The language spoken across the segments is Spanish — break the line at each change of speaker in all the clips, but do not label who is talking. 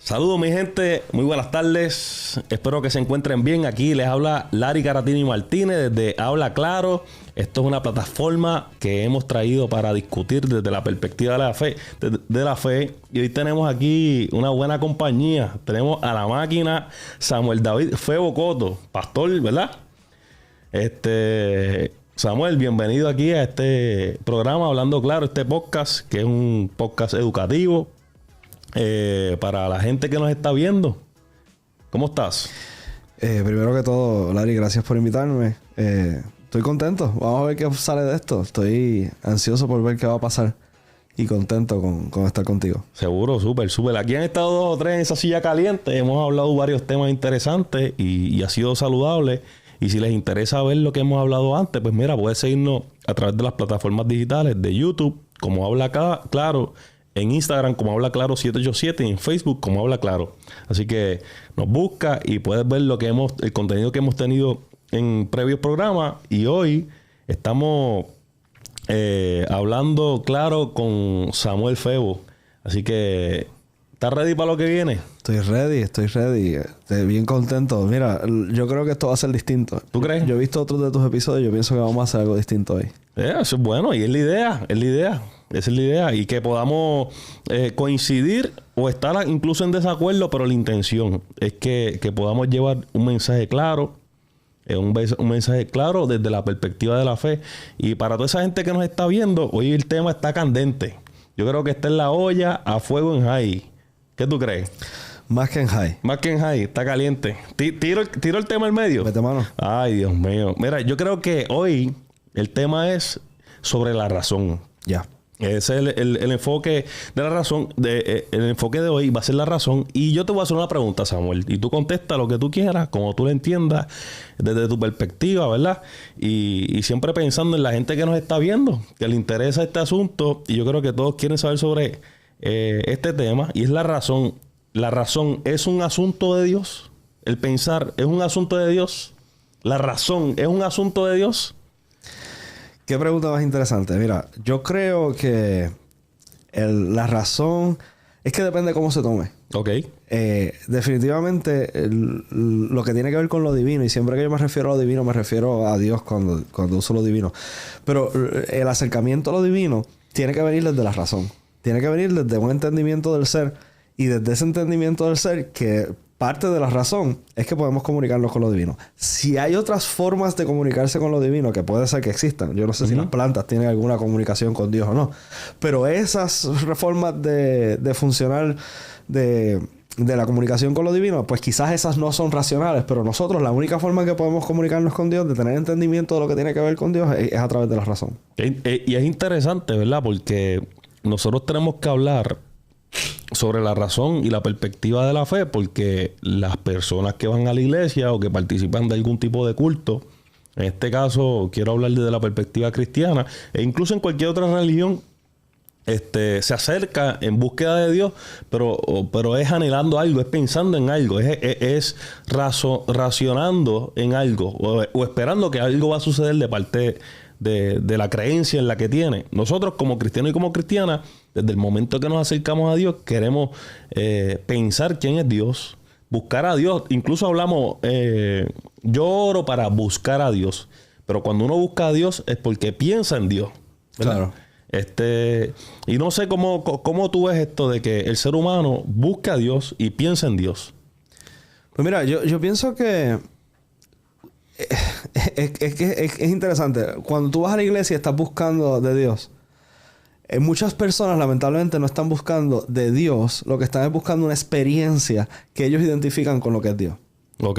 Saludos mi gente, muy buenas tardes, espero que se encuentren bien. Aquí les habla Larry Caratini Martínez desde Habla Claro. Esto es una plataforma que hemos traído para discutir desde la perspectiva de la fe. Y hoy tenemos aquí una buena compañía. Tenemos a la máquina Samuel David Febo Coto, pastor, ¿verdad? Samuel, bienvenido aquí a este programa Hablando Claro, este podcast que es un podcast educativo. Para la gente que nos está viendo, ¿cómo estás?
Primero que todo, Larry, gracias por invitarme. Estoy contento. Vamos a ver qué sale de esto. Estoy ansioso por ver qué va a pasar y contento con estar contigo.
Seguro, súper. Aquí han estado 2 o 3 en esa silla caliente. Hemos hablado varios temas interesantes y ha sido saludable. Y si les interesa ver lo que hemos hablado antes, pues mira, puedes seguirnos a través de las plataformas digitales de YouTube, como Habla Claro, en Instagram como Habla Claro 787 y en Facebook como Habla Claro. Así que nos busca y puedes ver el contenido que hemos tenido en previos programas. Y hoy estamos hablando claro con Samuel Febo. Así que, ¿estás ready para lo que viene?
Estoy ready. Estoy bien contento. Mira, yo creo que esto va a ser distinto.
¿Tú crees?
Yo he visto otros de tus episodios y yo pienso que vamos a hacer algo distinto hoy.
Eso es bueno y es la idea. Esa es la idea. Y que podamos coincidir o estar incluso en desacuerdo, pero la intención es que podamos llevar un mensaje claro. Un mensaje claro desde la perspectiva de la fe. Y para toda esa gente que nos está viendo, hoy el tema está candente. Yo creo que está en la olla a fuego en high. ¿Qué tú crees?
Más que en high.
Más que en high. Está caliente. Tiro el tema al medio.
Mete mano.
Ay, Dios mío. Mira, yo creo que hoy el tema es sobre la razón.
Ya.
Ese es el enfoque de la razón. El enfoque de hoy va a ser la razón. Y yo te voy a hacer una pregunta, Samuel. Y tú contesta lo que tú quieras, como tú lo entiendas, desde tu perspectiva, ¿verdad? Y siempre pensando en la gente que nos está viendo, que le interesa este asunto. Y yo creo que todos quieren saber sobre este tema. Y es la razón. La razón es un asunto de Dios. El pensar es un asunto de Dios. La razón es un asunto de Dios.
Qué pregunta más interesante. Mira, yo creo que la razón es que depende de cómo se tome.
Ok.
Definitivamente lo que tiene que ver con lo divino, y siempre que yo me refiero a lo divino, me refiero a Dios cuando uso lo divino. Pero el acercamiento a lo divino tiene que venir desde la razón. Tiene que venir desde un entendimiento del ser. Y desde ese entendimiento del ser, que parte de la razón es que podemos comunicarnos con lo divino. Si hay otras formas de comunicarse con lo divino, que puede ser que existan. Yo no sé si las plantas tienen alguna comunicación con Dios o no. Pero esas formas de funcionar de la comunicación con lo divino, pues quizás esas no son racionales. Pero nosotros, la única forma que podemos comunicarnos con Dios, de tener entendimiento de lo que tiene que ver con Dios, es a través de la razón.
Y es interesante, ¿verdad? Porque nosotros tenemos que hablar sobre la razón y la perspectiva de la fe, porque las personas que van a la iglesia o que participan de algún tipo de culto, en este caso quiero hablar desde la perspectiva cristiana, e incluso en cualquier otra religión, se acerca en búsqueda de Dios, pero es anhelando algo, es pensando en algo, es racionando en algo o esperando que algo va a suceder de parte de la creencia en la que tiene. Nosotros como cristianos y como cristianas, desde el momento que nos acercamos a Dios, queremos pensar quién es Dios, buscar a Dios. Incluso hablamos, yo oro para buscar a Dios. Pero cuando uno busca a Dios es porque piensa en Dios, ¿verdad? Claro. Y no sé cómo tú ves esto de que el ser humano busca a Dios y piensa en Dios.
Pues mira, yo pienso que es interesante. Cuando tú vas a la iglesia y estás buscando de Dios, muchas personas lamentablemente no están buscando de Dios. Lo que están es buscando una experiencia que ellos identifican con lo que es Dios.
Ok.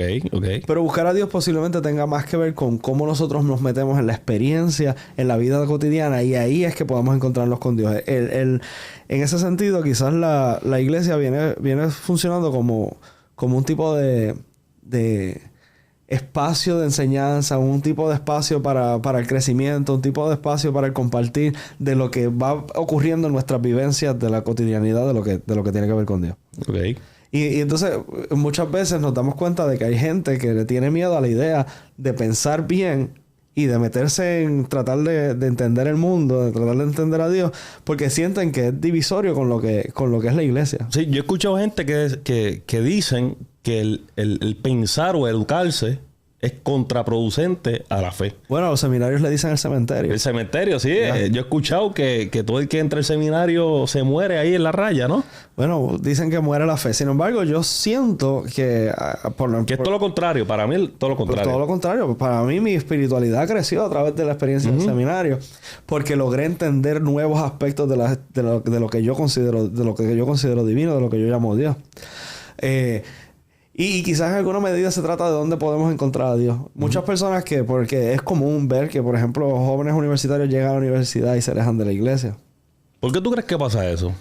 Pero buscar a Dios posiblemente tenga más que ver con cómo nosotros nos metemos en la experiencia, en la vida cotidiana, y ahí es que podamos encontrarnos con Dios. En ese sentido, quizás la iglesia viene funcionando como un tipo de espacio de enseñanza, un tipo de espacio para el crecimiento, un tipo de espacio para el compartir de lo que va ocurriendo en nuestras vivencias de la cotidianidad de lo que tiene que ver con Dios.
Ok.
Y entonces muchas veces nos damos cuenta de que hay gente que le tiene miedo a la idea de pensar bien y de meterse en tratar de entender el mundo, de tratar de entender a Dios, porque sienten que es divisorio con lo que es la iglesia.
Sí, yo he escuchado gente que dicen que el pensar o educarse es contraproducente a la fe.
Bueno, a los seminarios le dicen el cementerio.
El cementerio, sí. Yo he escuchado que todo el que entra al seminario se muere ahí en la raya, ¿no?
Bueno, dicen que muere la fe. Sin embargo, yo siento que...
que es todo lo contrario. Para mí, todo lo contrario.
Todo lo contrario. Para mí, mi espiritualidad creció a través de la experiencia del seminario. Porque logré entender nuevos aspectos de lo que yo considero divino, de lo que yo llamo Dios. Y quizás en alguna medida se trata de dónde podemos encontrar a Dios. Muchas personas porque es común ver que, por ejemplo, jóvenes universitarios llegan a la universidad y se alejan de la iglesia.
¿Por qué tú crees que pasa eso?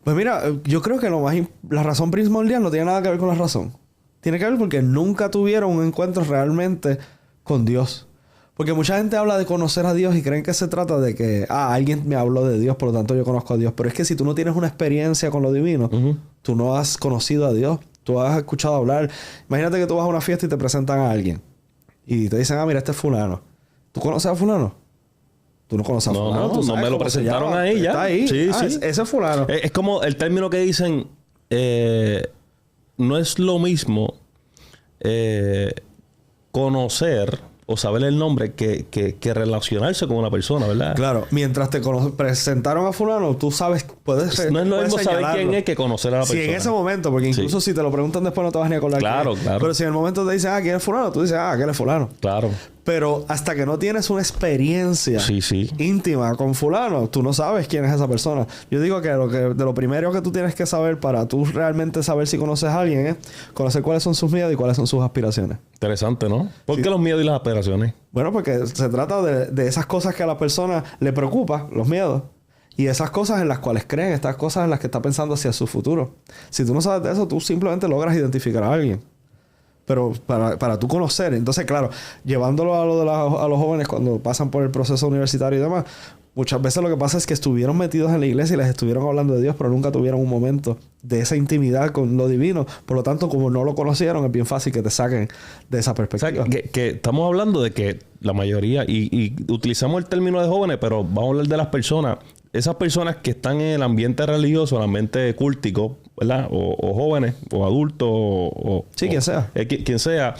Pues mira, yo creo que la razón primordial no tiene nada que ver con la razón. Tiene que ver porque nunca tuvieron un encuentro realmente con Dios. Porque mucha gente habla de conocer a Dios y creen que se trata de que, alguien me habló de Dios, por lo tanto yo conozco a Dios. Pero es que si tú no tienes una experiencia con lo divino, tú no has conocido a Dios. Tú has escuchado hablar. Imagínate que tú vas a una fiesta y te presentan a alguien. Y te dicen, mira, este es fulano. ¿Tú conoces a fulano? Tú no conoces a fulano.
No me lo presentaron ahí ya.
Está ahí.
Sí, sí.
Ese es fulano.
Es como el término que dicen... no es lo mismo conocer o saber el nombre que relacionarse con una persona, ¿verdad?
Claro. Mientras te presentaron a fulano, tú sabes...
No es lo mismo saber quién es que conocer a la persona.
Sí, en ese momento. Porque incluso si te lo preguntan después no te vas ni a acordar.
Claro.
Pero si en el momento te dicen, ¿quién es fulano? Tú dices, ¿quién es fulano?
Claro.
Pero hasta que no tienes una experiencia íntima con fulano, tú no sabes quién es esa persona. Yo digo que de lo primero que tú tienes que saber para tú realmente saber si conoces a alguien es conocer cuáles son sus miedos y cuáles son sus aspiraciones.
Interesante, ¿no? ¿Por qué los miedos y las aspiraciones?
Bueno, porque se trata de esas cosas que a la persona le preocupa, los miedos. Y esas cosas en las cuales creen, estas cosas en las que está pensando hacia su futuro. Si tú no sabes de eso, tú simplemente logras identificar a alguien. Pero para tú conocer. Entonces, claro, llevándolo a los jóvenes cuando pasan por el proceso universitario y demás, muchas veces lo que pasa es que estuvieron metidos en la iglesia y les estuvieron hablando de Dios, pero nunca tuvieron un momento de esa intimidad con lo divino. Por lo tanto, como no lo conocieron, es bien fácil que te saquen de esa perspectiva.
O sea, que estamos hablando de que la mayoría, y utilizamos el término de jóvenes, pero vamos a hablar de las personas. Esas personas que están en el ambiente religioso, el ambiente cúltico, ¿verdad? O jóvenes, o adultos,
quien sea.
Quien sea.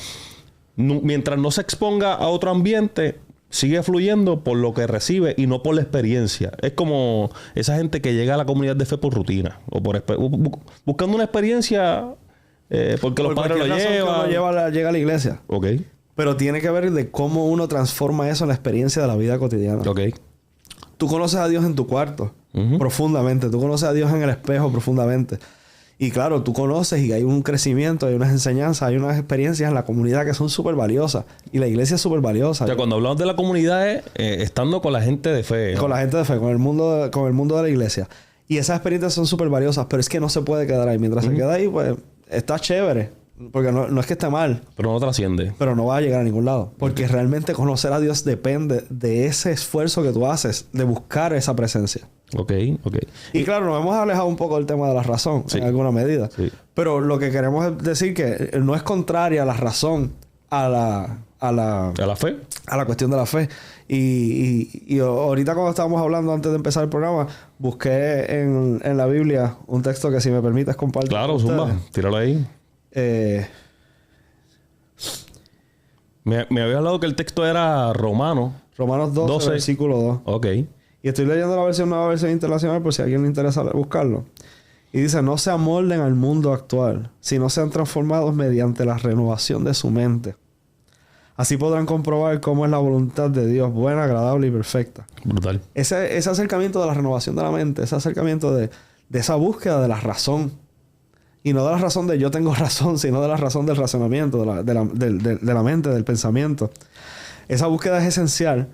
Mientras no se exponga a otro ambiente, sigue fluyendo por lo que recibe y no por la experiencia. Es como esa gente que llega a la comunidad de fe por rutina. O buscando una experiencia porque los padres lo llevan.
Llega a la iglesia.
Ok.
Pero tiene que ver de cómo uno transforma eso en la experiencia de la vida cotidiana.
Ok.
Tú conoces a Dios en tu cuarto, profundamente. Tú conoces a Dios en el espejo, profundamente. Y claro, tú conoces y hay un crecimiento, hay unas enseñanzas, hay unas experiencias en la comunidad que son súper valiosas. Y la iglesia es súper valiosa.
O sea, cuando hablamos de la comunidad es estando con la gente de fe.
Con la gente de fe, con el mundo de la iglesia. Y esas experiencias son súper valiosas, pero es que no se puede quedar ahí. Mientras se queda ahí, pues está chévere. Porque no es que esté mal.
Pero no trasciende.
Pero no va a llegar a ningún lado. Porque realmente conocer a Dios depende de ese esfuerzo que tú haces de buscar esa presencia.
Ok.
Y claro, nos hemos alejado un poco del tema de la razón, en alguna medida. Sí. Pero lo que queremos es decir que no es contraria la razón a la
fe.
A la cuestión de la fe. Y ahorita cuando estábamos hablando antes de empezar el programa, busqué en la Biblia un texto que si me permites compartir.
Claro, zumba. Tíralo ahí. Me había hablado que el texto era Romanos 12,
versículo 2.
Ok.
Y estoy leyendo la nueva versión internacional por si a alguien le interesa buscarlo. Y dice, no se amolden al mundo actual, sino sean transformados mediante la renovación de su mente. Así podrán comprobar cómo es la voluntad de Dios, buena, agradable y perfecta.
Brutal.
Ese acercamiento de la renovación de la mente, ese acercamiento de esa búsqueda de la razón. Y no de la razón de yo tengo razón, sino de la razón del razonamiento, de la mente, del pensamiento. Esa búsqueda es esencial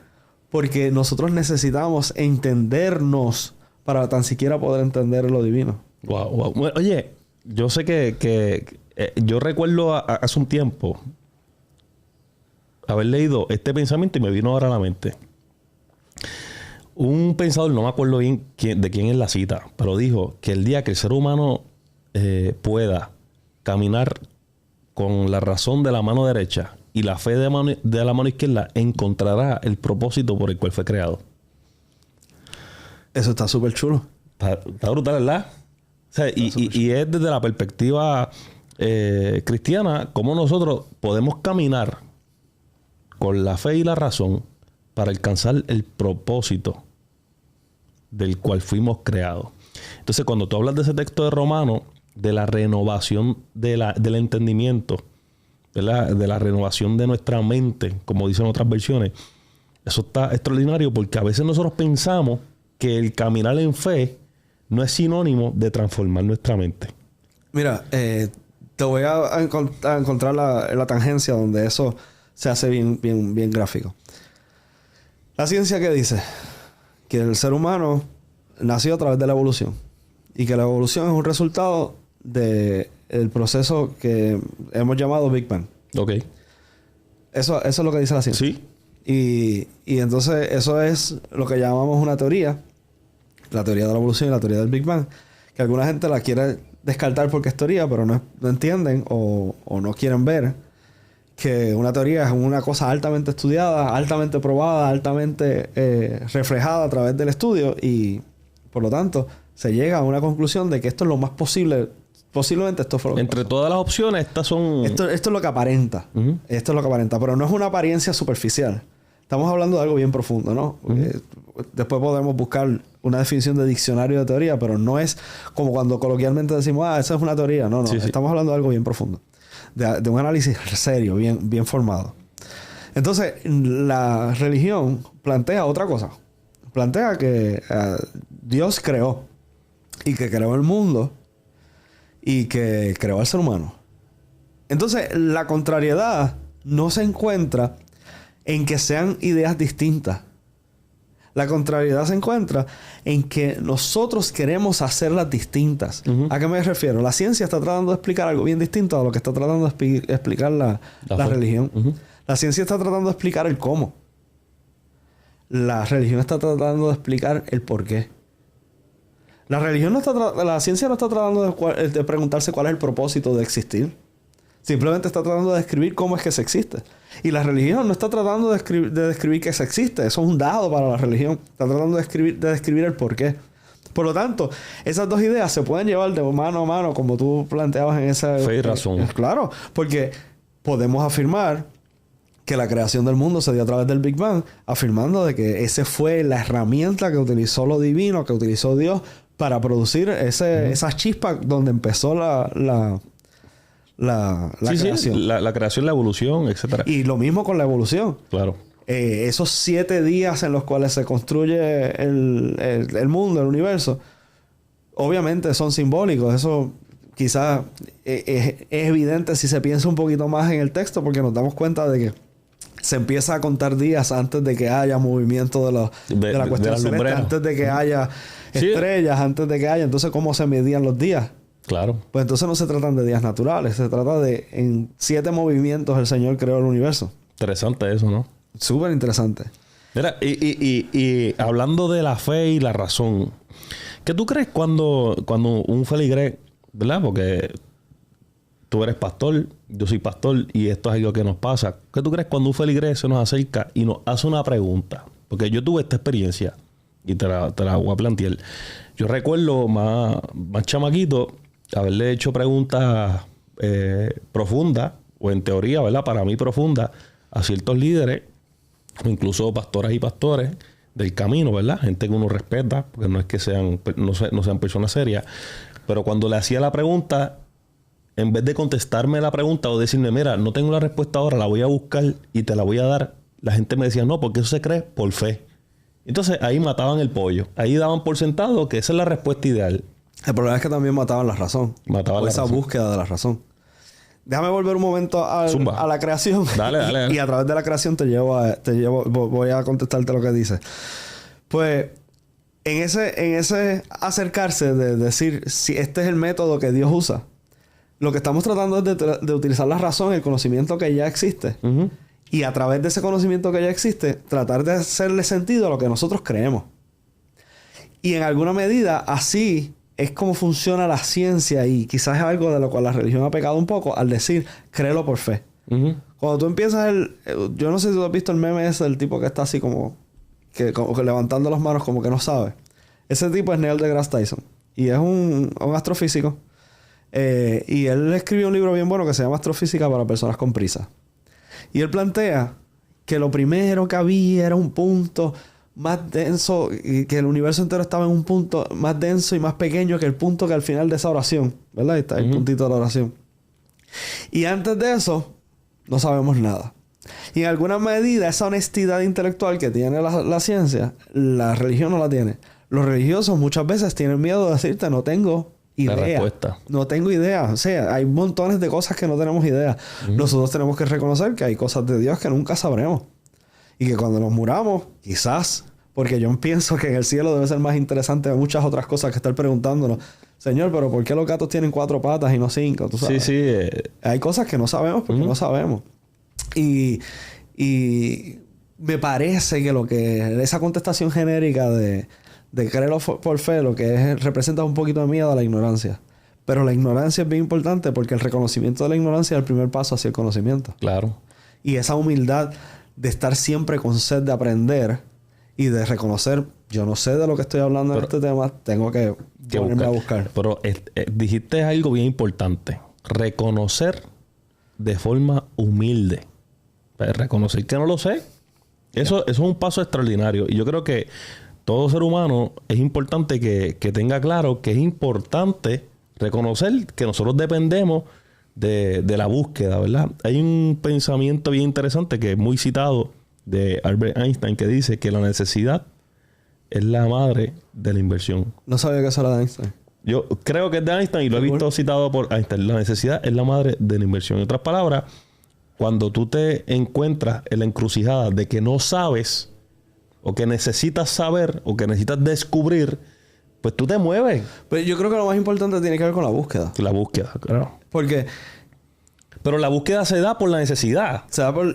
porque nosotros necesitamos entendernos para tan siquiera poder entender lo divino.
Wow. Bueno, oye, yo sé que yo recuerdo hace un tiempo haber leído este pensamiento y me vino ahora a la mente. Un pensador, no me acuerdo bien de quién es la cita, pero dijo que el día que el ser humano pueda caminar con la razón de la mano derecha y la fe de la mano izquierda encontrará el propósito por el cual fue creado.
Eso está súper chulo.
Está brutal, ¿verdad? O sea, y es desde la perspectiva cristiana cómo nosotros podemos caminar con la fe y la razón para alcanzar el propósito del cual fuimos creados. Entonces, cuando tú hablas de ese texto de Romanos, de la renovación del entendimiento, ¿verdad? De la renovación de nuestra mente, como dicen otras versiones, eso está extraordinario porque a veces nosotros pensamos que el caminar en fe no es sinónimo de transformar nuestra mente.
Mira, te voy a encontrar la tangencia donde eso se hace bien gráfico. La ciencia que dice que el ser humano nació a través de la evolución y que la evolución es un resultado del proceso que hemos llamado Big Bang.
Ok.
Eso es lo que dice la ciencia.
Sí.
Y entonces eso es lo que llamamos una teoría, la teoría de la evolución y la teoría del Big Bang, que alguna gente la quiere descartar porque es teoría, pero no entienden o no quieren ver que una teoría es una cosa altamente estudiada, altamente probada, altamente reflejada a través del estudio y por lo tanto se llega a una conclusión de que esto es lo más posible. Posiblemente esto fue lo que
Entre
pasó.
todas las opciones, estas son...
Esto es lo que aparenta.
Uh-huh.
Esto es lo que aparenta. Pero no es una apariencia superficial. Estamos hablando de algo bien profundo, ¿no?
Uh-huh.
Después podemos buscar una definición de diccionario de teoría, pero no es como cuando coloquialmente decimos, esa es una teoría. No.
Sí, sí.
Estamos hablando de algo bien profundo. De un análisis serio, bien formado. Entonces, la religión plantea otra cosa. Plantea que Dios creó y que creó el mundo y que creó al ser humano. Entonces, la contrariedad no se encuentra en que sean ideas distintas. La contrariedad se encuentra en que nosotros queremos hacerlas distintas.
Uh-huh.
¿A qué me refiero? La ciencia está tratando de explicar algo bien distinto a lo que está tratando de explicar la religión. Uh-huh. La ciencia está tratando de explicar el cómo. La religión está tratando de explicar el por qué. La ciencia no está tratando de preguntarse cuál es el propósito de existir. Simplemente está tratando de describir cómo es que se existe. Y la religión no está tratando de describir que se existe. Eso es un dado para la religión. Está tratando de describir el porqué. Por lo tanto, esas dos ideas se pueden llevar de mano a mano, como tú planteabas en esa...
Fe y razón.
Claro, porque podemos afirmar que la creación del mundo se dio a través del Big Bang, afirmando de que esa fue la herramienta que utilizó lo divino, que utilizó Dios para producir esa chispa donde empezó la creación.
Sí, la creación, la evolución, etcétera.
Y lo mismo con la evolución.
Claro.
Esos 7 días en los cuales se construye el mundo, el universo, obviamente son simbólicos. Eso quizás es evidente si se piensa un poquito más en el texto, porque nos damos cuenta de que se empieza a contar días antes de que haya movimiento de la cuestión celeste, antes de que haya estrellas, antes de que haya... Entonces, ¿cómo se medían los días?
Claro.
Pues entonces no se tratan de días naturales. Se trata de... En 7 movimientos el Señor creó el universo.
Interesante eso, ¿no?
Súper interesante.
Mira, y hablando de la fe y la razón, ¿qué tú crees cuando un feligrés, ¿verdad? Porque tú eres pastor, yo soy pastor y esto es algo que nos pasa. ¿Qué tú crees cuando un feligrés se nos acerca y nos hace una pregunta? Porque yo tuve esta experiencia y te la voy a plantear. Yo recuerdo más chamaquito haberle hecho preguntas profundas o en teoría, ¿verdad? Para mí profundas a ciertos líderes o incluso pastoras y pastores del camino, ¿verdad? Gente que uno respeta, porque no es que no sean personas serias. Pero cuando le hacía la pregunta, en vez de contestarme la pregunta o decirme, mira, no tengo la respuesta ahora, la voy a buscar y te la voy a dar, la gente me decía, no, porque eso se cree por fe. Entonces ahí mataban el pollo. Ahí daban por sentado que esa es la respuesta ideal.
El problema es que también mataban la razón.
Esa
búsqueda de la razón. Déjame volver un momento a la creación.
Dale.
Y a través de la creación voy a contestarte lo que dices. Pues en ese acercarse de decir si este es el método que Dios usa, lo que estamos tratando es de utilizar la razón, el conocimiento que ya existe. Uh-huh. Y a través de ese conocimiento que ya existe, tratar de hacerle sentido a lo que nosotros creemos. Y en alguna medida, así es como funciona la ciencia y quizás es algo de lo cual la religión ha pecado un poco al decir, créelo por fe. Cuando tú empiezas yo no sé si tú has visto el meme ese del tipo que está así como que levantando las manos como que no sabe. Ese tipo es Neil deGrasse Tyson. Y es un astrofísico. Y él escribió un libro bien bueno que se llama Astrofísica para personas con prisa. Y él plantea que lo primero que había era un punto más denso, y que el universo entero estaba en un punto más denso y más pequeño que el punto que al final de esa oración, ¿verdad? Ahí está el puntito de la oración. Y antes de eso, no sabemos nada. Y en alguna medida, esa honestidad intelectual que tiene la ciencia, la religión no la tiene. Los religiosos muchas veces tienen miedo de decirte, no tengo idea.
La respuesta.
No tengo idea. O sea, hay montones de cosas que no tenemos idea. Nosotros tenemos que reconocer que hay cosas de Dios que nunca sabremos. Y que cuando nos muramos, quizás, porque yo pienso que en el cielo debe ser más interesante muchas otras cosas que estar preguntándonos, Señor, pero ¿por qué los gatos tienen 4 patas y no 5? ¿Tú sabes?
Sí.
Hay cosas que no sabemos porque no sabemos. Y me parece que esa contestación genérica de creerlo por fe, lo que representa un poquito de miedo a la ignorancia. Pero la ignorancia es bien importante porque el reconocimiento de la ignorancia es el primer paso hacia el conocimiento.
Claro.
Y esa humildad de estar siempre con sed de aprender y de reconocer, yo no sé de lo que estoy hablando en este tema, tengo que ponerme a buscar.
Pero dijiste algo bien importante. Reconocer de forma humilde. Reconocer que no lo sé. Eso es un paso extraordinario. Y yo creo que todo ser humano es importante que tenga claro que es importante reconocer que nosotros dependemos de la búsqueda, ¿verdad? Hay un pensamiento bien interesante que es muy citado de Albert Einstein que dice que la necesidad es la madre de la inversión.
No sabía que eso era de Einstein.
Yo creo que es de Einstein y lo he visto citado por Einstein. La necesidad es la madre de la inversión. En otras palabras, cuando tú te encuentras en la encrucijada de que no sabes o que necesitas saber o que necesitas descubrir, pues tú te mueves.
Pero yo creo que lo más importante tiene que ver con la búsqueda.
La búsqueda, claro.
Porque...
Pero la búsqueda se da por la necesidad.
se da por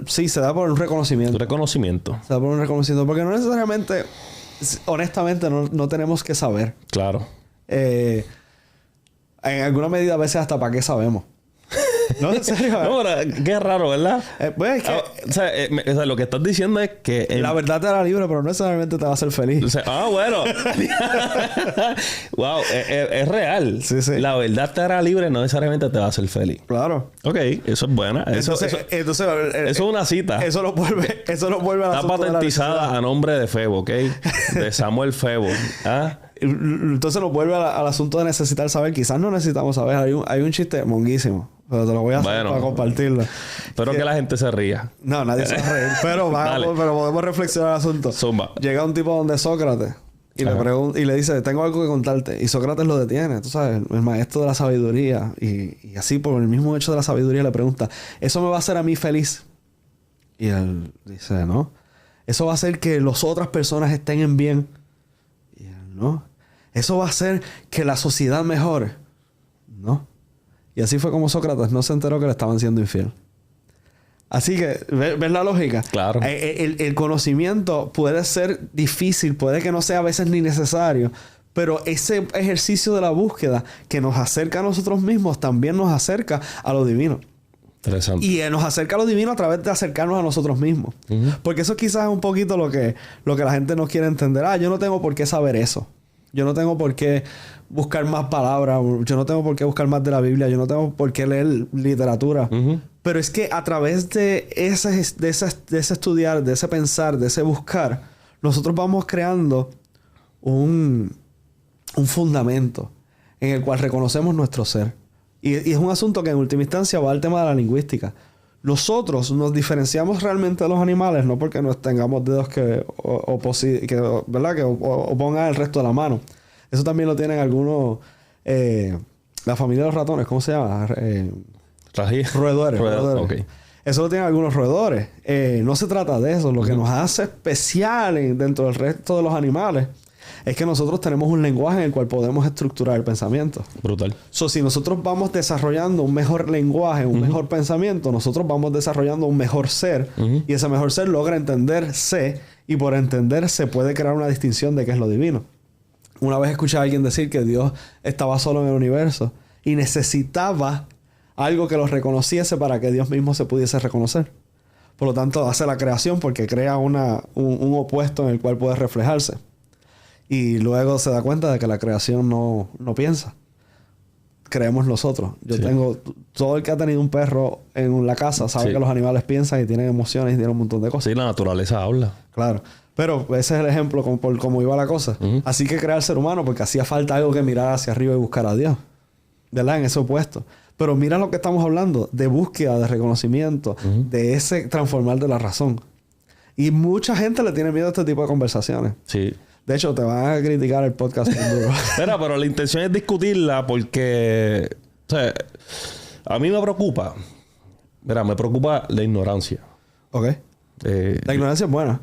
un reconocimiento.
Reconocimiento.
Se da por un reconocimiento. Porque no necesariamente... honestamente, no tenemos que saber.
Claro.
En alguna medida a veces hasta para qué sabemos. No, en serio.
No, pero qué raro, ¿verdad?
Pues es que...
o sea, lo que estás diciendo es que...
la verdad te hará libre, pero no necesariamente te va a hacer feliz.
O sea, bueno. Wow, es real.
Sí.
La verdad te hará libre, no necesariamente te va a hacer feliz.
Claro.
Ok, eso es buena. Eso es una cita.
Eso lo vuelve a la...
Está patentizada a nombre de Febo, ¿ok? De Samuel Febo. ¿Ah?
Entonces nos vuelve al asunto de necesitar saber. Quizás no necesitamos saber. Hay un chiste monguísimo. Pero te lo voy a hacer para compartirlo.
Espero que la gente se ría.
No, nadie se va a reír. Pero podemos reflexionar el asunto.
Zumba.
Llega un tipo donde Sócrates y le pregunta y le dice, tengo algo que contarte. Y Sócrates lo detiene. Tú sabes, el maestro de la sabiduría. Y así por el mismo hecho de la sabiduría le pregunta, ¿eso me va a hacer a mí feliz? Y él dice, no. Eso va a hacer que las otras personas estén en bien. Y él, no. Eso va a hacer que la sociedad mejore. No. Y así fue como Sócrates no se enteró que le estaban siendo infiel. Así que, ¿ves la lógica?
Claro.
El conocimiento puede ser difícil, puede que no sea a veces ni necesario, pero ese ejercicio de la búsqueda que nos acerca a nosotros mismos también nos acerca a lo divino.
Interesante.
Y nos acerca a lo divino a través de acercarnos a nosotros mismos. Porque eso quizás es un poquito lo que la gente no quiere entender. Yo no tengo por qué saber eso. Yo no tengo por qué buscar más palabras. Yo no tengo por qué buscar más de la Biblia. Yo no tengo por qué leer literatura. Pero es que a través de ese estudiar, de ese pensar, de ese buscar, nosotros vamos creando un fundamento en el cual reconocemos nuestro ser. Y es un asunto que en última instancia va al tema de la lingüística. Nosotros nos diferenciamos realmente de los animales, no porque nos tengamos dedos que opongan el resto de la mano. Eso también lo tienen algunos... la familia de los ratones, ¿cómo se llama? Roedores.
Okay.
Eso lo tienen algunos roedores. No se trata de eso. Lo que nos hace especial dentro del resto de los animales es que nosotros tenemos un lenguaje en el cual podemos estructurar el pensamiento.
Brutal.
Si nosotros vamos desarrollando un mejor lenguaje, un mejor pensamiento, nosotros vamos desarrollando un mejor ser. Y ese mejor ser logra entenderse. Y por entenderse puede crear una distinción de qué es lo divino. Una vez escuché a alguien decir que Dios estaba solo en el universo y necesitaba algo que los reconociese para que Dios mismo se pudiese reconocer. Por lo tanto, hace la creación porque crea un opuesto en el cual puede reflejarse. Y luego se da cuenta de que la creación no piensa. Creemos nosotros. Yo tengo... Todo el que ha tenido un perro en la casa sabe que los animales piensan y tienen emociones y tienen un montón de cosas.
Sí, la naturaleza habla.
Claro. Pero ese es el ejemplo por cómo iba la cosa. Así que crea el ser humano porque hacía falta algo que mirar hacia arriba y buscar a Dios. ¿Verdad? En ese opuesto. Pero mira lo que estamos hablando. De búsqueda, de reconocimiento. De ese transformar de la razón. Y mucha gente le tiene miedo a este tipo de conversaciones.
Sí.
De hecho, te van a criticar el podcast.
Pero la intención es discutirla porque... O sea, a mí me preocupa... Mira, me preocupa la ignorancia.
Ok. La ignorancia es buena.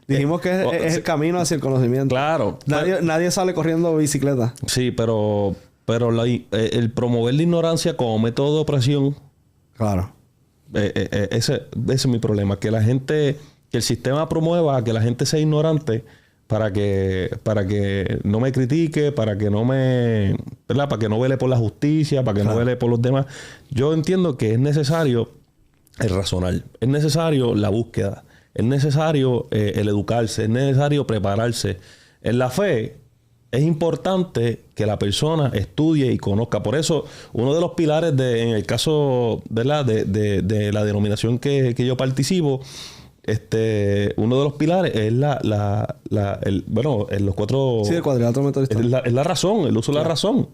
Dijimos que es el camino hacia el conocimiento.
Claro.
Nadie sale corriendo bicicleta.
Sí, pero el promover la ignorancia como método de opresión...
Claro.
Ese es mi problema. Que la gente... Que el sistema promueva que la gente sea ignorante... Para que no me critique, para que no me... ¿verdad? Para que no vele por la justicia, para que no vele por los demás. Yo entiendo que es necesario el razonar. Es necesario la búsqueda. Es necesario el educarse. Es necesario prepararse. En la fe es importante que la persona estudie y conozca. Por eso, uno de los pilares en el caso, ¿verdad? de la denominación que yo participo... uno de los pilares es en los cuatro...
Sí, el cuadrilátero metodista.
Es la razón, el uso de la razón.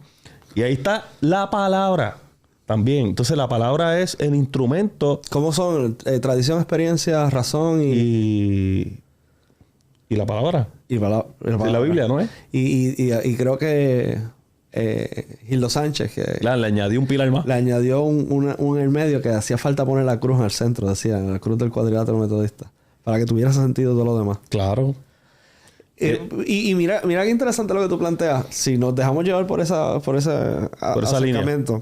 Y ahí está la palabra también. Entonces, la palabra es el instrumento...
¿Cómo son? Tradición, experiencia, razón
y la palabra.
Y la
Biblia, ¿no es?
Y creo que... Gildo Sánchez, que...
Claro, le añadió un pilar más.
Le añadió un en medio que hacía falta poner la cruz en el centro, decía, en la cruz del cuadrilátero metodista. Para que tuviera sentido todo lo demás.
Claro.
Y mira qué interesante lo que tú planteas. Si nos dejamos llevar por ese acercamiento,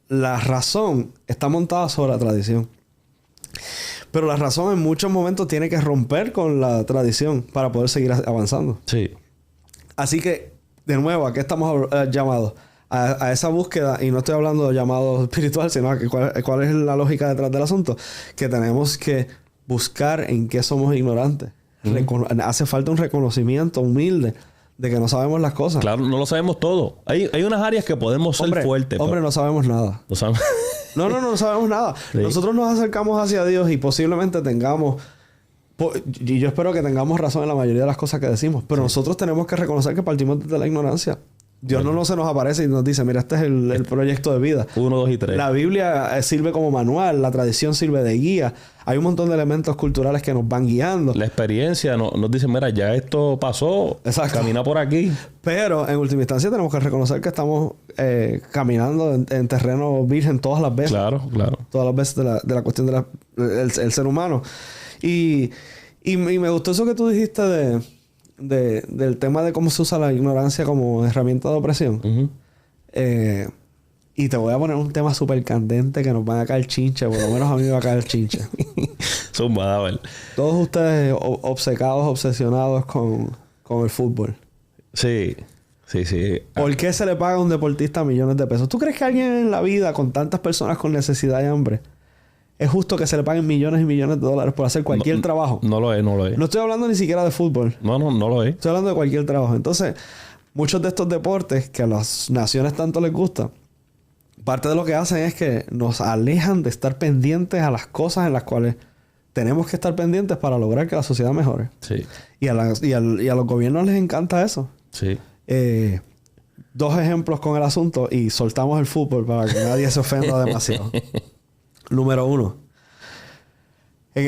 la razón está montada sobre la tradición. Pero la razón en muchos momentos tiene que romper con la tradición para poder seguir avanzando.
Sí.
Así que, de nuevo, ¿a qué estamos llamados? A esa búsqueda, y no estoy hablando de llamado espiritual, sino a cuál es la lógica detrás del asunto. Que tenemos que buscar en qué somos ignorantes. Hace falta un reconocimiento humilde de que no sabemos las cosas.
Claro, no lo sabemos todo. Hay unas áreas que podemos ser fuertes.
Hombre, no sabemos nada.
No sabemos.
No sabemos nada. Sí. Nosotros nos acercamos hacia Dios y posiblemente tengamos... Y yo espero que tengamos razón en la mayoría de las cosas que decimos. Pero nosotros tenemos que reconocer que partimos de la ignorancia. Dios no se nos aparece y nos dice, mira, este es el proyecto de vida.
1, 2 y 3.
La Biblia sirve como manual, la tradición sirve de guía. Hay un montón de elementos culturales que nos van guiando.
La experiencia nos dice, mira, ya esto pasó.
Exacto.
Camina por aquí.
Pero en última instancia tenemos que reconocer que estamos caminando en terreno virgen todas las veces.
Claro.
Todas las veces de la cuestión del ser humano. Y me gustó eso que tú dijiste del tema de cómo se usa la ignorancia como herramienta de opresión. Y te voy a poner un tema súper candente que nos van a caer chinche. Por lo menos a mí me va a caer chinche.
Zumba, a ver.
Todos ustedes obsesionados con el fútbol.
Sí.
¿Por qué se le paga a un deportista millones de pesos? ¿Tú crees que alguien en la vida con tantas personas con necesidad y hambre es justo que se le paguen millones y millones de dólares por hacer cualquier trabajo?
No lo es.
No estoy hablando ni siquiera de fútbol.
No lo es.
Estoy hablando de cualquier trabajo. Entonces, muchos de estos deportes que a las naciones tanto les gusta, parte de lo que hacen es que nos alejan de estar pendientes a las cosas en las cuales tenemos que estar pendientes para lograr que la sociedad mejore.
Sí.
Y a los gobiernos les encanta eso.
Sí.
2 ejemplos con el asunto y soltamos el fútbol para que nadie se ofenda demasiado. Número 1. En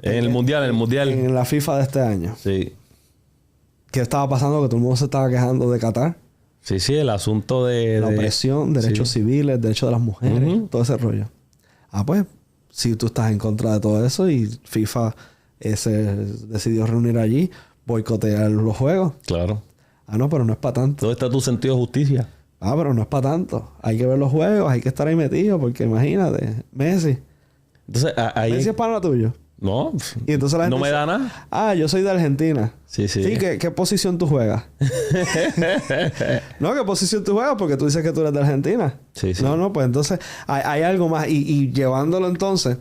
el mundial. En la FIFA de este año.
Sí.
¿Qué estaba pasando? Que todo el mundo se estaba quejando de Qatar.
Sí, el asunto de...
La opresión, derechos civiles, derechos de las mujeres, todo ese rollo. Pues, si tú estás en contra de todo eso y FIFA se decidió reunir allí, boicotear los juegos.
Claro.
No, pero no es para tanto.
¿Dónde está tu sentido de justicia?
Pero no es para tanto. Hay que ver los juegos, hay que estar ahí metido, porque imagínate, Messi.
Entonces, ahí...
Messi es pana tuyo.
No,
Y entonces la gente
no me
dice,
da nada.
ah, yo soy de Argentina.
Sí, sí.
Sí, ¿qué posición tú juegas? No, ¿qué posición tú juegas? Porque tú dices que tú eres de Argentina.
Sí, sí.
No, pues entonces hay algo más. Y llevándolo entonces,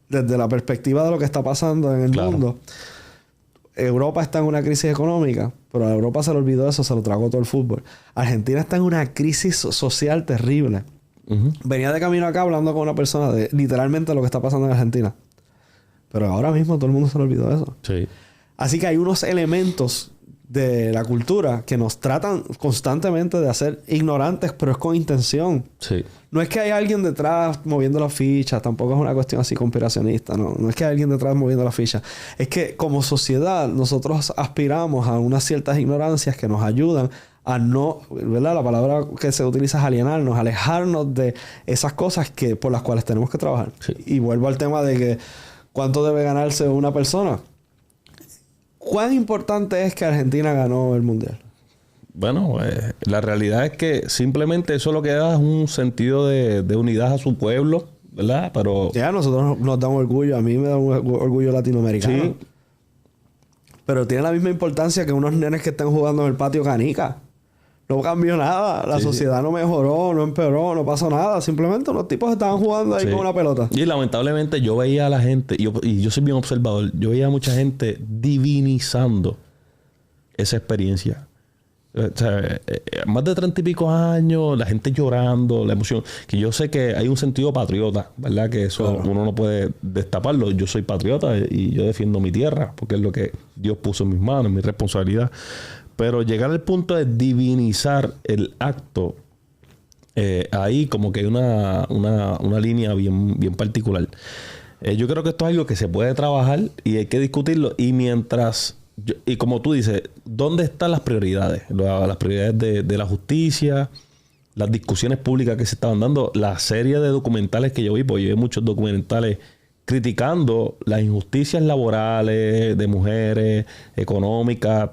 desde la perspectiva de lo que está pasando en el mundo, Europa está en una crisis económica, pero a Europa se le olvidó eso, se lo tragó todo el fútbol. Argentina está en una crisis social terrible. Venía de camino acá hablando con una persona de literalmente lo que está pasando en Argentina. Pero ahora mismo todo el mundo se le olvidó eso.
Sí.
Así que hay unos elementos de la cultura que nos tratan constantemente de hacer ignorantes, pero es con intención.
Sí.
No es que hay alguien detrás moviendo las fichas, tampoco es una cuestión así conspiracionista, no es que hay alguien detrás moviendo las fichas. Es que como sociedad nosotros aspiramos a unas ciertas ignorancias que nos ayudan a no, ¿verdad? La palabra que se utiliza es alienarnos, alejarnos de esas cosas que por las cuales tenemos que trabajar.
Sí.
Y vuelvo al tema de que ¿cuánto debe ganarse una persona? ¿Cuán importante es que Argentina ganó el Mundial?
Bueno, la realidad es que simplemente eso lo que da es un sentido de unidad a su pueblo, ¿verdad? Pero...
Ya, nosotros nos damos orgullo. A mí me da un orgullo latinoamericano.
Sí.
Pero tiene la misma importancia que unos nenes que estén jugando en el patio canica. No cambió nada. La sociedad no mejoró, no empeoró, no pasó nada. Simplemente unos tipos estaban jugando ahí con una pelota.
Y lamentablemente yo veía a la gente, y yo soy bien observador, yo veía a mucha gente divinizando esa experiencia. O sea, más de 30 y pico años, la gente llorando, la emoción. Que yo sé que hay un sentido patriota, ¿verdad? Que eso uno no puede destaparlo. Yo soy patriota y yo defiendo mi tierra, porque es lo que Dios puso en mis manos, mi responsabilidad. Pero llegar al punto de divinizar el acto, ahí como que hay una línea bien particular. Yo creo que esto es algo que se puede trabajar y hay que discutirlo. Y mientras... y como tú dices, ¿dónde están las prioridades? Las prioridades de la justicia, las discusiones públicas que se estaban dando, la serie de documentales que yo vi, porque yo vi muchos documentales criticando las injusticias laborales de mujeres, económicas.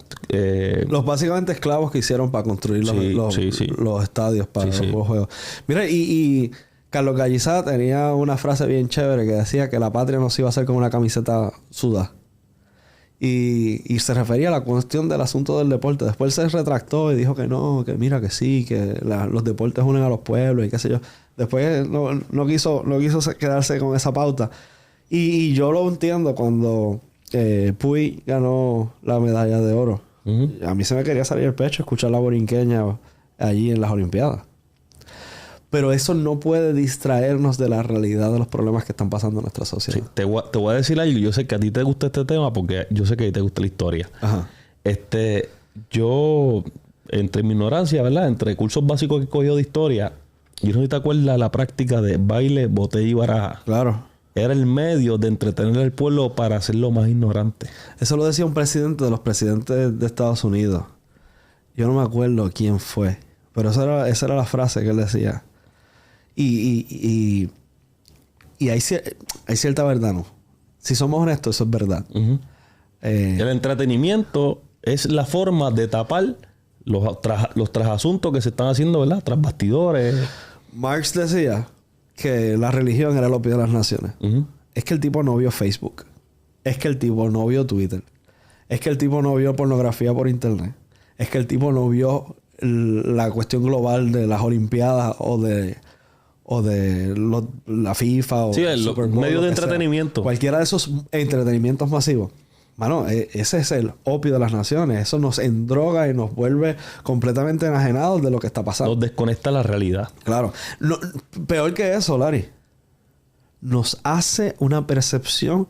Los básicamente esclavos que hicieron para construir los estadios para los juegos. Mira, y Carlos Gallizá tenía una frase bien chévere que decía que la patria no se iba a hacer con una camiseta sudada. Y se refería a la cuestión del asunto del deporte. Después se retractó y dijo que no, que mira que sí, que los deportes unen a los pueblos y qué sé yo. Después no quiso quedarse con esa pauta. Y yo lo entiendo cuando Puy ganó la medalla de oro. A mí se me quería salir el pecho escuchar la borinqueña allí en las Olimpiadas. Pero eso no puede distraernos de la realidad de los problemas que están pasando en nuestra sociedad. Sí,
te voy a decir algo. Yo sé que a ti te gusta este tema porque yo sé que a ti te gusta la historia.
Ajá.
Yo, entre mi ignorancia, ¿verdad? Entre cursos básicos que he cogido de historia, yo no sé si te acuerdas la práctica de baile, botella y baraja.
Claro.
Era el medio de entretener al pueblo para hacerlo más ignorante.
Eso lo decía un presidente de los presidentes de Estados Unidos. Yo no me acuerdo quién fue. Pero esa era la frase que él decía. Y hay cierta verdad, ¿no? Si somos honestos, eso es verdad. El
entretenimiento es la forma de tapar los trasasuntos que se están haciendo, ¿verdad? Tras bastidores.
Marx decía que la religión era el opio de las naciones. Es que el tipo no vio Facebook. Es que el tipo no vio Twitter. Es que el tipo no vio pornografía por internet. Es que el tipo no vio la cuestión global de las Olimpiadas o de la FIFA o
el Super Bowl, medio de entretenimiento.
Cualquiera de esos entretenimientos masivos. Mano, ese es el opio de las naciones. Eso nos endroga y nos vuelve completamente enajenados de lo que está pasando.
Nos desconecta la realidad.
Claro. No, peor que eso, Larry. Nos hace una percepción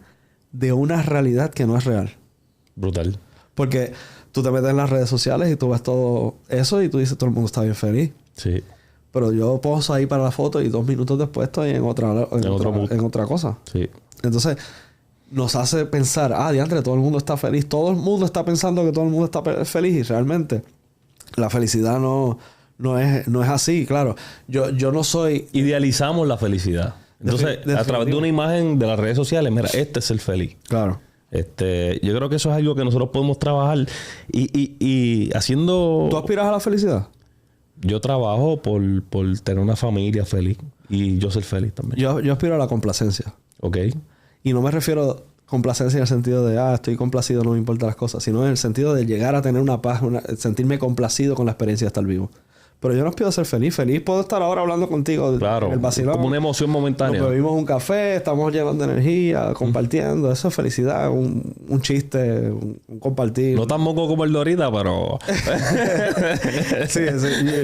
de una realidad que no es real.
Brutal.
Porque tú te metes en las redes sociales y tú ves todo eso y tú dices todo el mundo está bien feliz.
Sí.
Pero yo poso ahí para la foto y 2 minutos después estoy en otra cosa.
Sí.
Entonces, nos hace pensar, diantre, todo el mundo está feliz. Todo el mundo está pensando que todo el mundo está feliz y realmente la felicidad no es así, claro. Yo no soy...
Idealizamos la felicidad. Entonces, a través de una imagen de las redes sociales, mira, este es el feliz.
Claro.
Yo creo que eso es algo que nosotros podemos trabajar y haciendo...
¿Tú aspiras a la felicidad?
Yo trabajo por tener una familia feliz y yo ser feliz también.
Yo aspiro a la complacencia.
Ok.
Y no me refiero complacencia en el sentido de, estoy complacido, no me importan las cosas, sino en el sentido de llegar a tener una paz, sentirme complacido con la experiencia de estar vivo. Pero yo no pido ser feliz. Feliz puedo estar ahora hablando contigo.
Claro.
El vacilón.
Como una emoción momentánea.
Nos bebimos un café, estamos llenos de energía, compartiendo. Eso es felicidad. Un chiste, un compartir.
No tan mongo como el de ahorita, pero...
sí.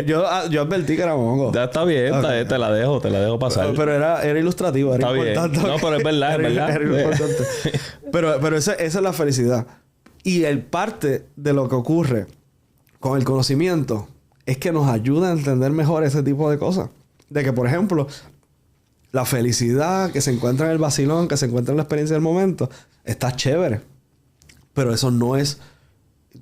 Yo advertí que era mongo.
Ya está bien. Okay. Te la dejo pasar.
Pero era ilustrativo. Era
está
importante.
Bien. No, pero es verdad,
Era importante. pero esa es la felicidad. Y el parte de lo que ocurre con el conocimiento es que nos ayuda a entender mejor ese tipo de cosas. De que, por ejemplo, la felicidad que se encuentra en el vacilón, que se encuentra en la experiencia del momento, está chévere. Pero eso no es...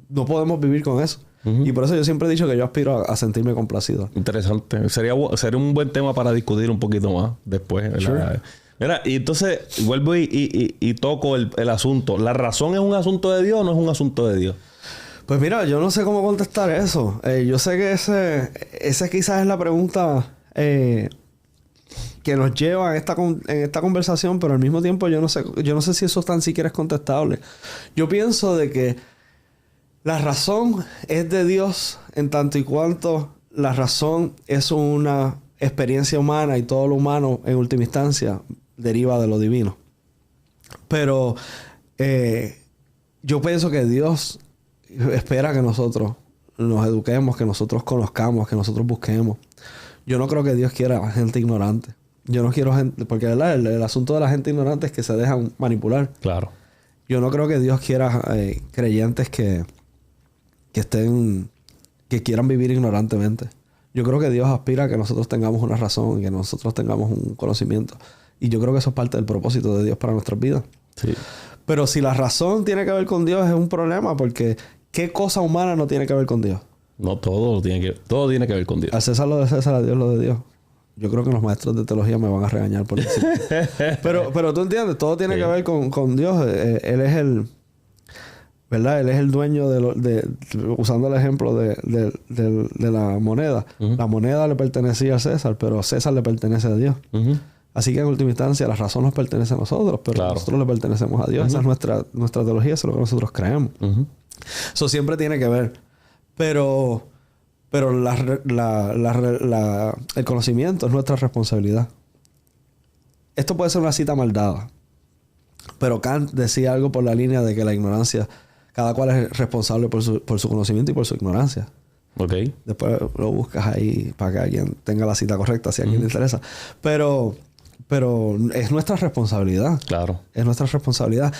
No podemos vivir con eso. Y por eso yo siempre he dicho que yo aspiro a sentirme complacido.
Interesante. Sería un buen tema para discutir un poquito más después. Sure. Mira, y entonces vuelvo y toco el asunto. ¿La razón es un asunto de Dios o no es un asunto de Dios?
Pues mira, yo no sé cómo contestar eso. Yo sé que ese quizás es la pregunta que nos lleva en esta conversación, pero al mismo tiempo yo no sé si eso tan siquiera es contestable. Yo pienso de que la razón es de Dios en tanto y cuanto la razón es una experiencia humana y todo lo humano en última instancia deriva de lo divino. Pero yo pienso que Dios espera que nosotros nos eduquemos, que nosotros conozcamos, que nosotros busquemos. Yo no creo que Dios quiera gente ignorante. Yo no quiero gente... Porque ¿verdad? El asunto de la gente ignorante es que se dejan manipular.
Claro.
Yo no creo que Dios quiera creyentes que quieran vivir ignorantemente. Yo creo que Dios aspira a que nosotros tengamos una razón y que nosotros tengamos un conocimiento. Y yo creo que eso es parte del propósito de Dios para nuestras vidas.
Sí.
Pero si la razón tiene que ver con Dios es un problema porque ¿qué cosa humana no tiene que ver con Dios?
No, todo tiene que ver con Dios.
A César lo de César, a Dios lo de Dios. Yo creo que los maestros de teología me van a regañar por eso. pero tú entiendes, todo tiene que ver con Dios. Él es el... ¿Verdad? Él es el dueño usando el ejemplo de la moneda. La moneda le pertenecía a César, pero César le pertenece a Dios. Así que en última instancia la razón nos pertenece a nosotros, pero nosotros le pertenecemos a Dios. Esa es nuestra teología, eso es lo que nosotros creemos. Eso siempre tiene que ver. Pero el conocimiento es nuestra responsabilidad. Esto puede ser una cita mal dada. Pero Kant decía algo por la línea de que la ignorancia... Cada cual es responsable por su conocimiento y por su ignorancia.
Ok.
Después lo buscas ahí para que alguien tenga la cita correcta, si a alguien le interesa. Pero es nuestra responsabilidad.
Claro.
Es nuestra responsabilidad.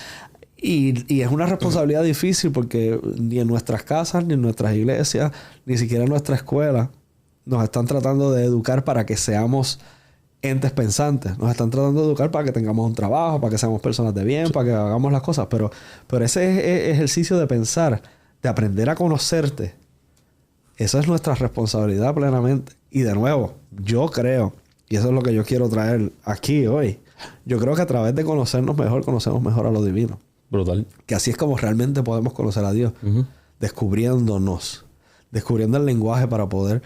Y es una responsabilidad difícil porque ni en nuestras casas, ni en nuestras iglesias, ni siquiera en nuestra escuela nos están tratando de educar para que seamos entes pensantes. Nos están tratando de educar para que tengamos un trabajo, para que seamos personas de bien, para que hagamos las cosas. Pero ese ejercicio de pensar, de aprender a conocerte, esa es nuestra responsabilidad plenamente. Y de nuevo, yo creo, y eso es lo que yo quiero traer aquí hoy, yo creo que a través de conocernos mejor, conocemos mejor a lo divino.
Brutal.
Que así es como realmente podemos conocer a Dios. Descubriéndonos. Descubriendo el lenguaje para poder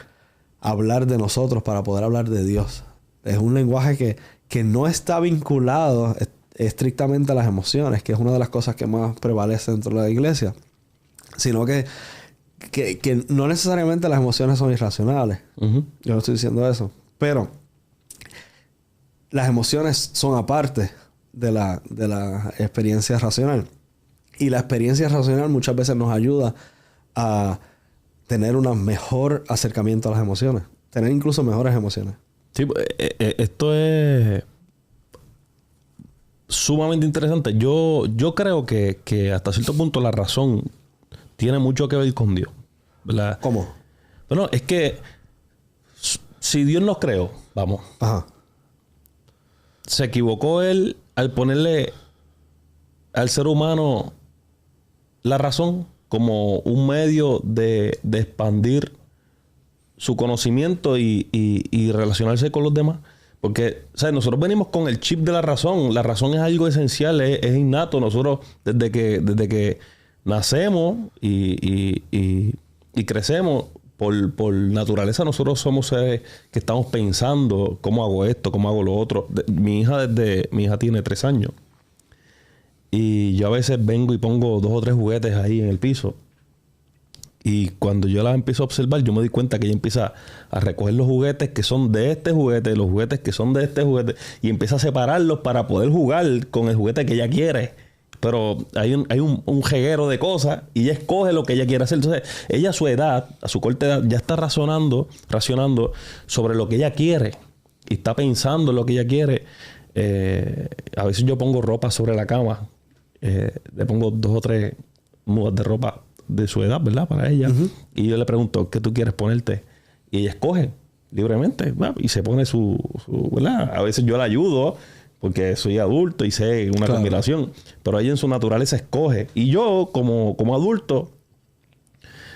hablar de nosotros, para poder hablar de Dios. Es un lenguaje que no está vinculado estrictamente a las emociones, que es una de las cosas que más prevalece dentro de la iglesia. Sino que no necesariamente las emociones son irracionales. Yo no estoy diciendo eso. Pero las emociones son aparte de la experiencia racional. Y la experiencia racional muchas veces nos ayuda a tener un mejor acercamiento a las emociones. Tener incluso mejores emociones.
Sí, esto es sumamente interesante. Yo creo que hasta cierto punto la razón tiene mucho que ver con Dios, ¿verdad?
¿Cómo?
Bueno, es que si Dios nos creó, vamos.
Ajá.
Se equivocó Él al ponerle al ser humano la razón como un medio de expandir su conocimiento y relacionarse con los demás. Porque, ¿sabes? Nosotros venimos con el chip de la razón. La razón es algo esencial, es innato. Nosotros, desde que nacemos y crecemos, por naturaleza, nosotros somos seres que estamos pensando cómo hago esto, cómo hago lo otro. Mi hija tiene 3 años. Y yo a veces vengo y pongo 2 o 3 juguetes ahí en el piso. Y cuando yo la empiezo a observar, yo me doy cuenta que ella empieza a recoger los juguetes que son de este juguete, los juguetes que son de este juguete, y empieza a separarlos para poder jugar con el juguete que ella quiere. Pero hay un jeguero de cosas y ella escoge lo que ella quiere hacer. Entonces, ella a su edad, a su corta edad, ya está racionando sobre lo que ella quiere. Y está pensando en lo que ella quiere. A veces yo pongo ropa sobre la cama. Le pongo 2 o 3 mudas de ropa de su edad, ¿verdad? Para ella. Y yo le pregunto, ¿qué tú quieres ponerte? Y ella escoge libremente, ¿verdad? Y se pone su ¿verdad? A veces yo la ayudo porque soy adulto y sé una combinación. Pero ella en su naturaleza escoge. Y yo, como adulto,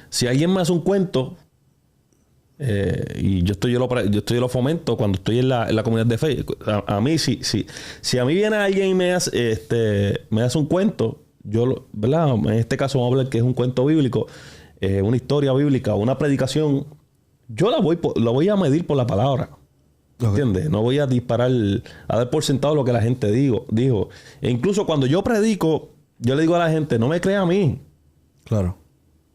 si alguien me hace un cuento, y yo lo fomento cuando estoy en la comunidad de fe. A mí, si a mí viene alguien y me hace un cuento, ¿verdad? En este caso vamos a hablar que es un cuento bíblico, una historia bíblica, una predicación, yo la voy a medir por la palabra. ¿Entiendes? No voy a disparar, a dar por sentado lo que la gente dijo. E incluso cuando yo predico, yo le digo a la gente, no me crea a mí.
Claro.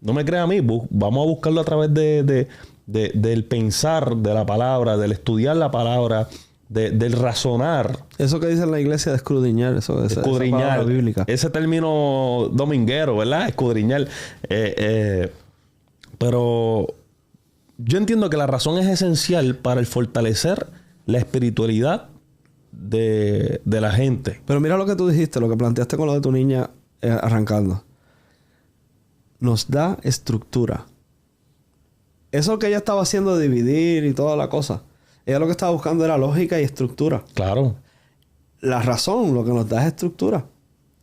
No me crea a mí. Vamos a buscarlo a través del pensar de la palabra, del estudiar la palabra, del razonar.
Eso que dice en la iglesia de escudriñar,
escudriñar,
esa bíblica.
Ese término dominguero, ¿verdad? Escudriñar. Pero yo entiendo que la razón es esencial para el fortalecer la espiritualidad de la gente.
Pero mira lo que tú dijiste, lo que planteaste con lo de tu niña arrancando. Nos da estructura. Eso que ella estaba haciendo de dividir y toda la cosa, ella lo que estaba buscando era lógica y estructura.
Claro.
La razón lo que nos da es estructura.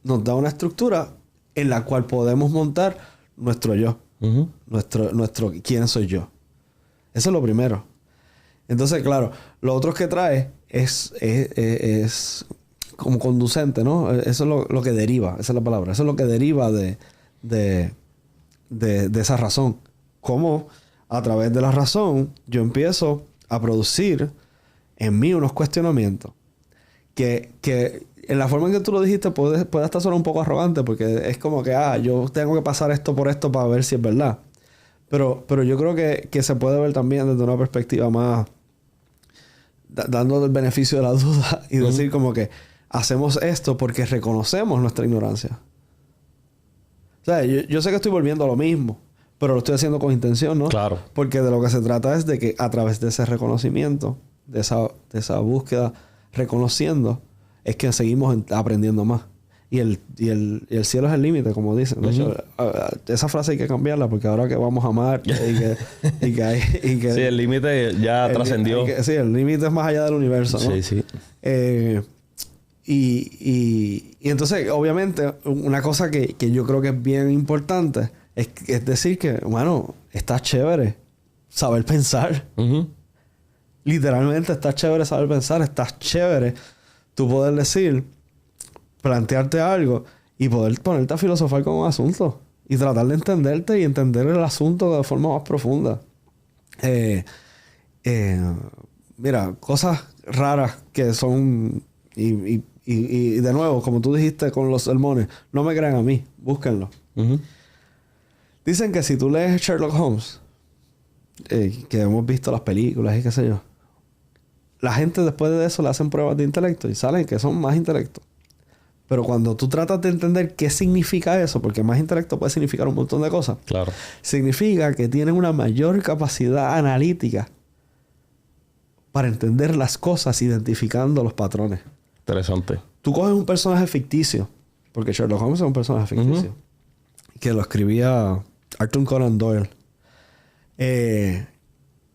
Nos da una estructura en la cual podemos montar nuestro yo. Nuestro quién soy yo. Eso es lo primero. Entonces, claro, lo otro que trae es como conducente, ¿no? Eso es lo que deriva. Esa es la palabra. Eso es lo que deriva de esa razón. Cómo a través de la razón yo empiezo a producir en mí unos cuestionamientos que en la forma en que tú lo dijiste puede hasta sonar un poco arrogante porque es como que yo tengo que pasar esto por esto para ver si es verdad. Pero yo creo que se puede ver también desde una perspectiva más dando el beneficio de la duda y decir como que hacemos esto porque reconocemos nuestra ignorancia. O sea, yo sé que estoy volviendo a lo mismo, pero lo estoy haciendo con intención, ¿no?
Claro.
Porque de lo que se trata es de que a través de ese reconocimiento, de esa búsqueda, reconociendo, es que seguimos aprendiendo más. Y el cielo es el límite, como dicen. De hecho, esa frase hay que cambiarla porque ahora que vamos a amar y que
sí, el límite ya trascendió.
Sí, el límite es más allá del universo, ¿no?
Sí, sí.
Y entonces, obviamente, una cosa que yo creo que es bien importante es decir que, bueno, está chévere saber pensar. Literalmente está chévere saber pensar. Está chévere tú poder decir, plantearte algo y poder ponerte a filosofar con un asunto y tratar de entenderte y entender el asunto de forma más profunda. Mira, cosas raras que son y de nuevo, como tú dijiste con los sermones, no me crean a mí, búsquenlo. Dicen que si tú lees Sherlock Holmes, que hemos visto las películas y qué sé yo, la gente después de eso le hacen pruebas de intelecto y salen que son más intelecto. Pero cuando tú tratas de entender qué significa eso, porque más intelecto puede significar un montón de cosas.
Claro.
Significa que tienen una mayor capacidad analítica para entender las cosas identificando los patrones.
Interesante. Tú
coges un personaje ficticio, porque Sherlock Holmes es un personaje ficticio, que lo escribía Arthur Conan Doyle.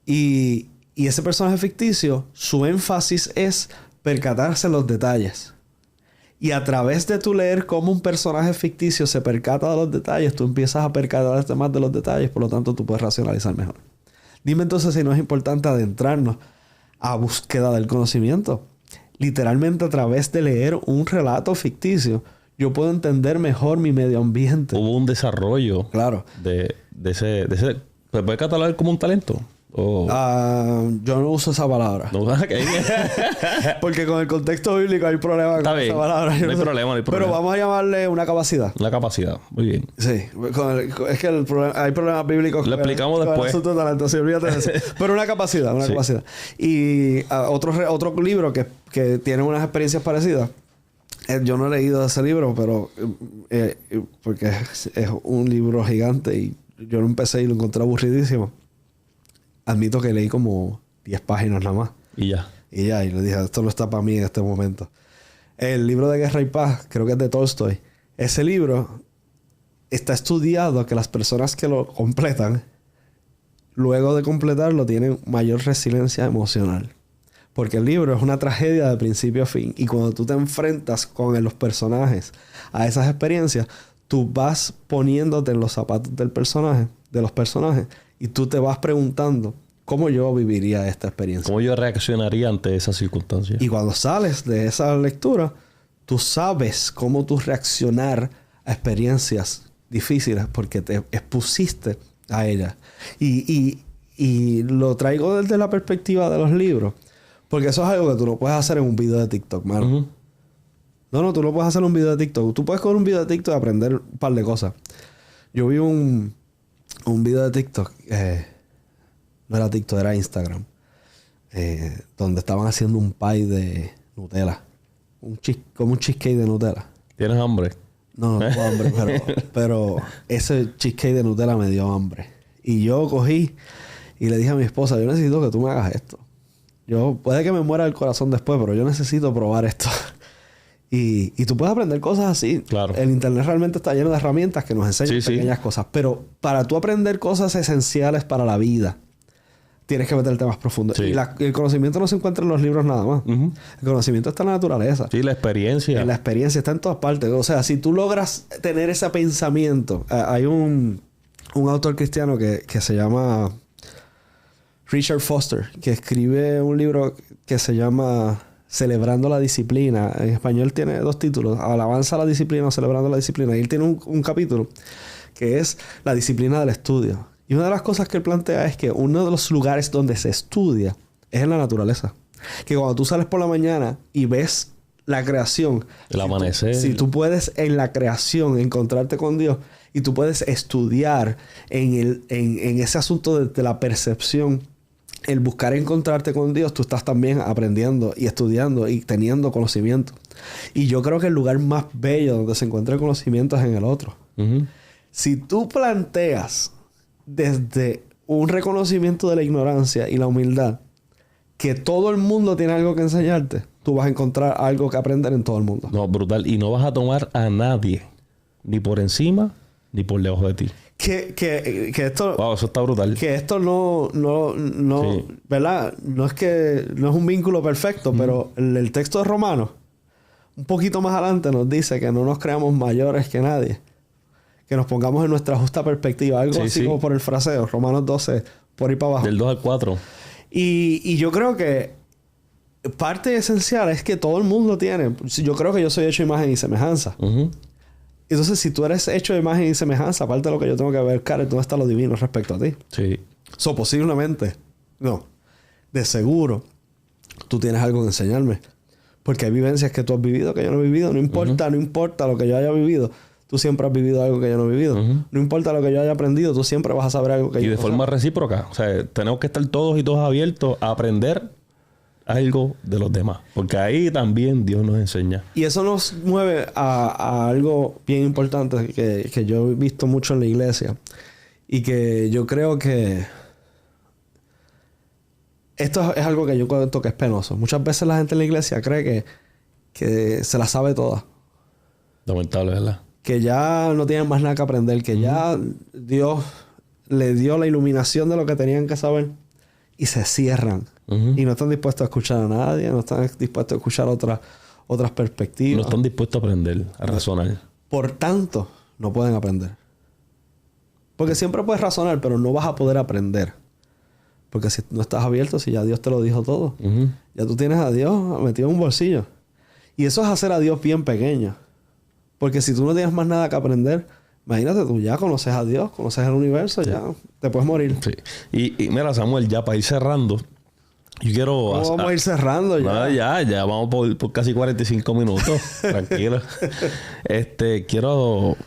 Y ese personaje ficticio, su énfasis es percatarse en los detalles. Y a través de tu leer cómo un personaje ficticio se percata de los detalles, tú empiezas a percatarte más de los detalles, por lo tanto tú puedes racionalizar mejor. Dime entonces si no es importante adentrarnos a búsqueda del conocimiento. Literalmente a través de leer un relato ficticio, yo puedo entender mejor mi medio ambiente.
Hubo un desarrollo.
Claro.
De ese... ¿Se puede catalogar como un talento? O...
Yo no uso esa palabra.
No,
Porque con el contexto bíblico hay problema con esa palabra.
No hay problema, no hay problema.
Pero vamos a llamarle una capacidad.
Una capacidad. Muy bien.
Sí. Es que hay problemas bíblicos.
Lo explicamos
con
después.
El asunto de talento, sí, olvídate de eso. Pero una capacidad, una capacidad. Y otro libro que tiene unas experiencias parecidas. Yo no he leído ese libro, pero porque es un libro gigante y yo lo empecé y lo encontré aburridísimo. Admito que leí como 10 páginas nada más.
Y ya.
Y le dije, esto no está para mí en este momento. El libro de Guerra y Paz, creo que es de Tolstoy. Ese libro está estudiado que las personas que lo completan, luego de completarlo, tienen mayor resiliencia emocional. Porque el libro es una tragedia de principio a fin. Y cuando tú te enfrentas con los personajes a esas experiencias, tú vas poniéndote en los zapatos de los personajes, y tú te vas preguntando cómo yo viviría esta experiencia.
¿Cómo yo reaccionaría ante esas circunstancias?
Y cuando sales de esa lectura, tú sabes cómo tú reaccionar a experiencias difíciles porque te expusiste a ellas. Y lo traigo desde la perspectiva de los libros. Porque eso es algo que tú no puedes hacer en un video de TikTok, mano.
Uh-huh.
No, tú no puedes hacer un video de TikTok. Tú puedes coger un video de TikTok y aprender un par de cosas. Yo vi un video de TikTok. No era TikTok, era Instagram. Donde estaban haciendo un pie de Nutella. Como un cheesecake de Nutella.
¿Tienes hambre?
No tengo hambre, pero ese cheesecake de Nutella me dio hambre. Y yo cogí y le dije a mi esposa, yo necesito que tú me hagas esto. Puede que me muera el corazón después, pero yo necesito probar esto. Y tú puedes aprender cosas así.
Claro.
El internet realmente está lleno de herramientas que nos enseñan pequeñas cosas. Pero para tú aprender cosas esenciales para la vida, tienes que meterte más profundo.
Sí.
Y el conocimiento no se encuentra en los libros nada más.
Uh-huh.
El conocimiento está en la naturaleza.
Sí, la experiencia.
La experiencia está en todas partes. O sea, si tú logras tener ese pensamiento... hay un autor cristiano que se llama Richard Foster, que escribe un libro que se llama Celebrando la Disciplina. En español tiene 2 títulos. Alabanza a la disciplina o Celebrando la Disciplina. Y él tiene un capítulo que es la disciplina del estudio. Y una de las cosas que él plantea es que uno de los lugares donde se estudia es en la naturaleza. Que cuando tú sales por la mañana y ves la creación...
El amanecer.
Si tú puedes en la creación encontrarte con Dios y tú puedes estudiar en ese asunto de la percepción, el buscar encontrarte con Dios, tú estás también aprendiendo y estudiando y teniendo conocimiento. Y yo creo que el lugar más bello donde se encuentra el conocimiento es en el otro.
Uh-huh.
Si tú planteas desde un reconocimiento de la ignorancia y la humildad que todo el mundo tiene algo que enseñarte, tú vas a encontrar algo que aprender en todo el mundo.
No, brutal. Y no vas a tomar a nadie, ni por encima, ni por lejos de ti.
Que esto...
Wow, eso está brutal.
Que esto no
Sí.
¿verdad? No es un vínculo perfecto, pero el texto de Romanos, un poquito más adelante, nos dice que no nos creamos mayores que nadie. Que nos pongamos en nuestra justa perspectiva. Algo así como por el fraseo. Romanos 12, por ahí para abajo.
Del 2 al 4.
Y yo creo que parte esencial es que todo el mundo tiene... Yo creo que yo soy hecho de imagen y semejanza.
Uh-huh.
Entonces, si tú eres hecho de imagen y semejanza, aparte de lo que yo tengo que ver, cara, ¿dónde está lo divino respecto a ti?
Sí.
Posiblemente, no. De seguro, tú tienes algo que enseñarme. Porque hay vivencias que tú has vivido que yo no he vivido. No importa lo que yo haya vivido. Tú siempre has vivido algo que yo no he vivido.
Uh-huh.
No importa lo que yo haya aprendido. Tú siempre vas a saber algo que yo no sé.
Y de forma recíproca. O sea, tenemos que estar todos y todos abiertos a aprender algo de los demás. Porque ahí también Dios nos enseña.
Y eso nos mueve a algo bien importante que yo he visto mucho en la iglesia. Y que yo creo que... Esto es algo que yo cuento que es penoso. Muchas veces la gente en la iglesia cree que se la sabe toda.
Lamentable, ¿verdad?
Que ya no tienen más nada que aprender. Que ya Dios le dio la iluminación de lo que tenían que saber. Y se cierran. Y no están dispuestos a escuchar a nadie. No están dispuestos a escuchar otras perspectivas.
No están dispuestos a aprender, a razonar.
Por tanto, no pueden aprender. Porque siempre puedes razonar, pero no vas a poder aprender. Porque si no estás abierto, si ya Dios te lo dijo todo.
Uh-huh.
Ya tú tienes a Dios metido en un bolsillo. Y eso es hacer a Dios bien pequeño. Porque si tú no tienes más nada que aprender, Imagínate tú, ya conoces a Dios, conoces el universo, ya te puedes morir.
Sí. Y mira, Samuel, ya para ir cerrando, yo quiero...
¿Cómo vamos a ir cerrando ya?
No, ya vamos por casi 45 minutos. Tranquilo. Quiero...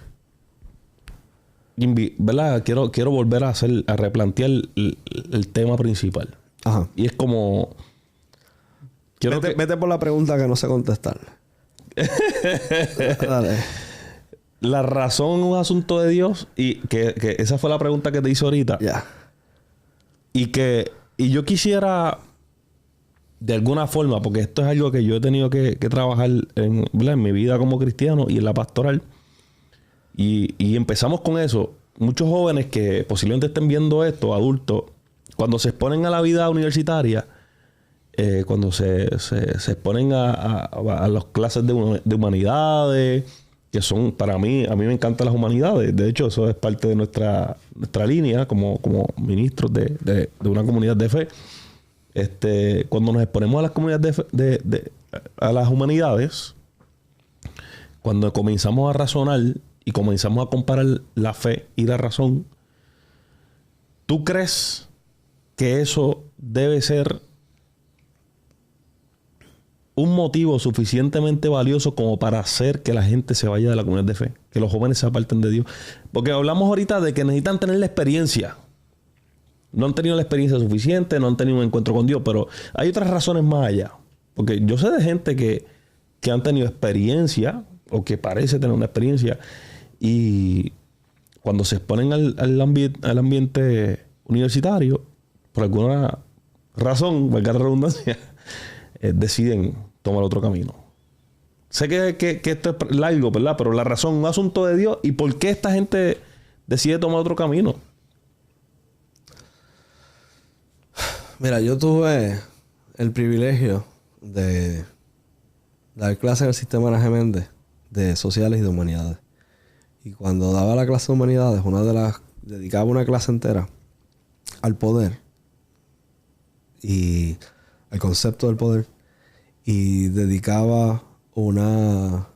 ¿Verdad? Quiero volver a replantear el tema principal.
Ajá.
Y es como...
Vete por la pregunta que no sé contestar. Dale.
La razón es un asunto de Dios. Y que esa fue la pregunta que te hice ahorita.
Ya.
Y yo quisiera... De alguna forma, porque esto es algo que yo he tenido que trabajar en mi vida como cristiano y en la pastoral. Y empezamos con eso. Muchos jóvenes que posiblemente estén viendo esto, adultos, cuando se exponen a la vida universitaria, cuando se exponen a las clases de humanidades, que son, para mí, a mí me encantan las humanidades. De hecho, eso es parte de nuestra línea como ministros de una comunidad de fe. Cuando nos exponemos a las comunidades a las humanidades, cuando comenzamos a razonar y comenzamos a comparar la fe y la razón, ¿tú crees que eso debe ser un motivo suficientemente valioso como para hacer que la gente se vaya de la comunidad de fe, que los jóvenes se aparten de Dios? Porque hablamos ahorita de que necesitan tener la experiencia. No han tenido la experiencia suficiente, no han tenido un encuentro con Dios, pero hay otras razones más allá. Porque yo sé de gente que han tenido experiencia o que parece tener una experiencia y cuando se exponen al ambiente universitario, por alguna razón, valga la redundancia, deciden tomar otro camino. Sé que esto es largo, ¿verdad? Pero la razón, un asunto de Dios. ¿Y por qué esta gente decide tomar otro camino?
Mira, yo tuve el privilegio de dar clases en el sistema Ana G. Méndez de sociales y de humanidades. Y cuando daba la clase de humanidades, dedicaba una clase entera al poder y al concepto del poder. Y dedicaba una